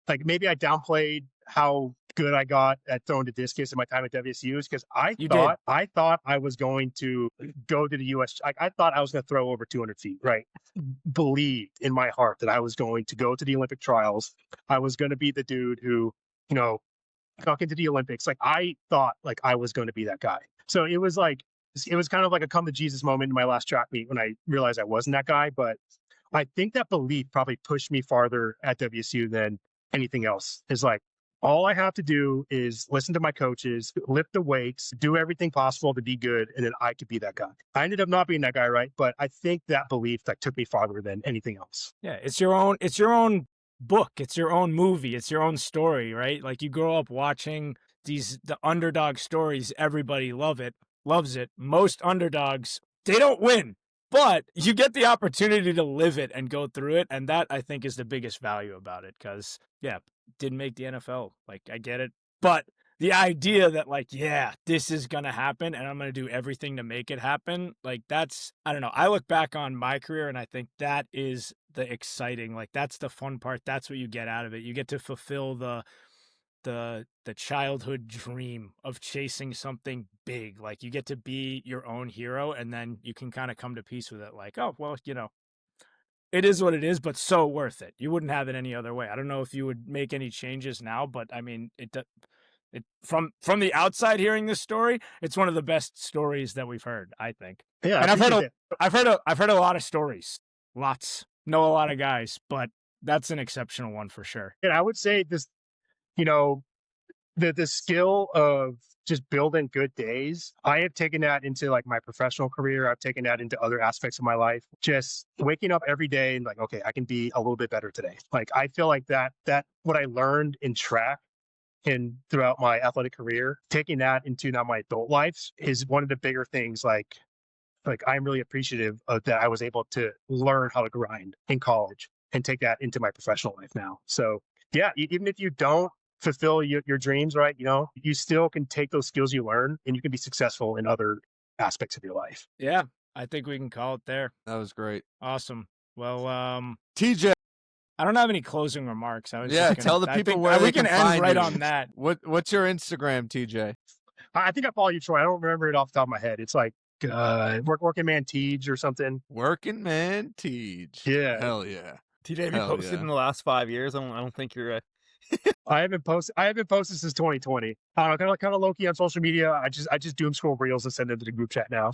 like, maybe I downplayed how good I got at throwing the discus in my time at WSU, because I thought I was going to go to the US. I thought I was going to throw over 200 feet, right? Believed in my heart that I was going to go to the Olympic trials. I was going to be the dude who, got into the Olympics. Like, I thought like I was going to be that guy. So it was kind of like a come to Jesus moment in my last track meet when I realized I wasn't that guy. But I think that belief probably pushed me farther at WSU than anything else. Is like, all I have to do is listen to my coaches, lift the weights, do everything possible to be good, and then I could be that guy. I ended up not being that guy, right? But I think that belief that took me farther than anything else. Yeah, it's your own book, it's your own movie, it's your own story, right? Like, you grow up watching the underdog stories, everybody loves it. Most underdogs, they don't win, but you get the opportunity to live it and go through it, and that, I think, is the biggest value about it. Because, yeah, didn't make the NFL, like, I get it, but the idea that, like, yeah, this is gonna happen and I'm gonna do everything to make it happen, like, that's, I don't know, I look back on my career and I think that is the exciting, like, that's the fun part, that's what you get out of it. You get to fulfill the the childhood dream of chasing something big. Like you get to be your own hero, and then you can kind of come to peace with it. Like, oh well, it is what it is, but so worth it. You wouldn't have it any other way. I don't know if you would make any changes now, but I mean, it from the outside hearing this story, it's one of the best stories that we've heard, I think. Yeah, And I I've heard a lot of stories, lots, know a lot of guys, but that's an exceptional one for sure. And I would say this, the skill of just building good days, I have taken that into like my professional career. I've taken that into other aspects of my life. Just waking up every day and like, okay, I can be a little bit better today. Like I feel like that what I learned in track and throughout my athletic career, taking that into now my adult life is one of the bigger things. Like I'm really appreciative of that I was able to learn how to grind in college and take that into my professional life now. So yeah, even if you don't fulfill your dreams, right, you still can take those skills you learn and you can be successful in other aspects of your life. Yeah, I think we can call it there. That was great. Awesome. Well, TJ, I don't have any closing remarks. I was yeah, just gonna, tell the I people think where we they can end find right you. on that. What's your Instagram, TJ? I think I follow you, Troy. I don't remember it off the top of my head. It's like Working Man Tej or something. Working Man Tej. Yeah. Hell yeah. TJ, have you Hell posted yeah. in the last 5 years? I don't think you're. I haven't posted since 2020. I don't know, kind of low key on social media. I just doom scroll reels and send them to the group chat now.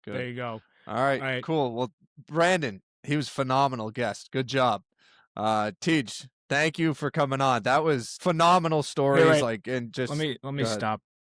Good. There you go. All right, cool. Well, Brandon, he was phenomenal guest. Good job. Tej, thank you for coming on. That was phenomenal stories. Wait. Like, and just Let me go ahead. stop.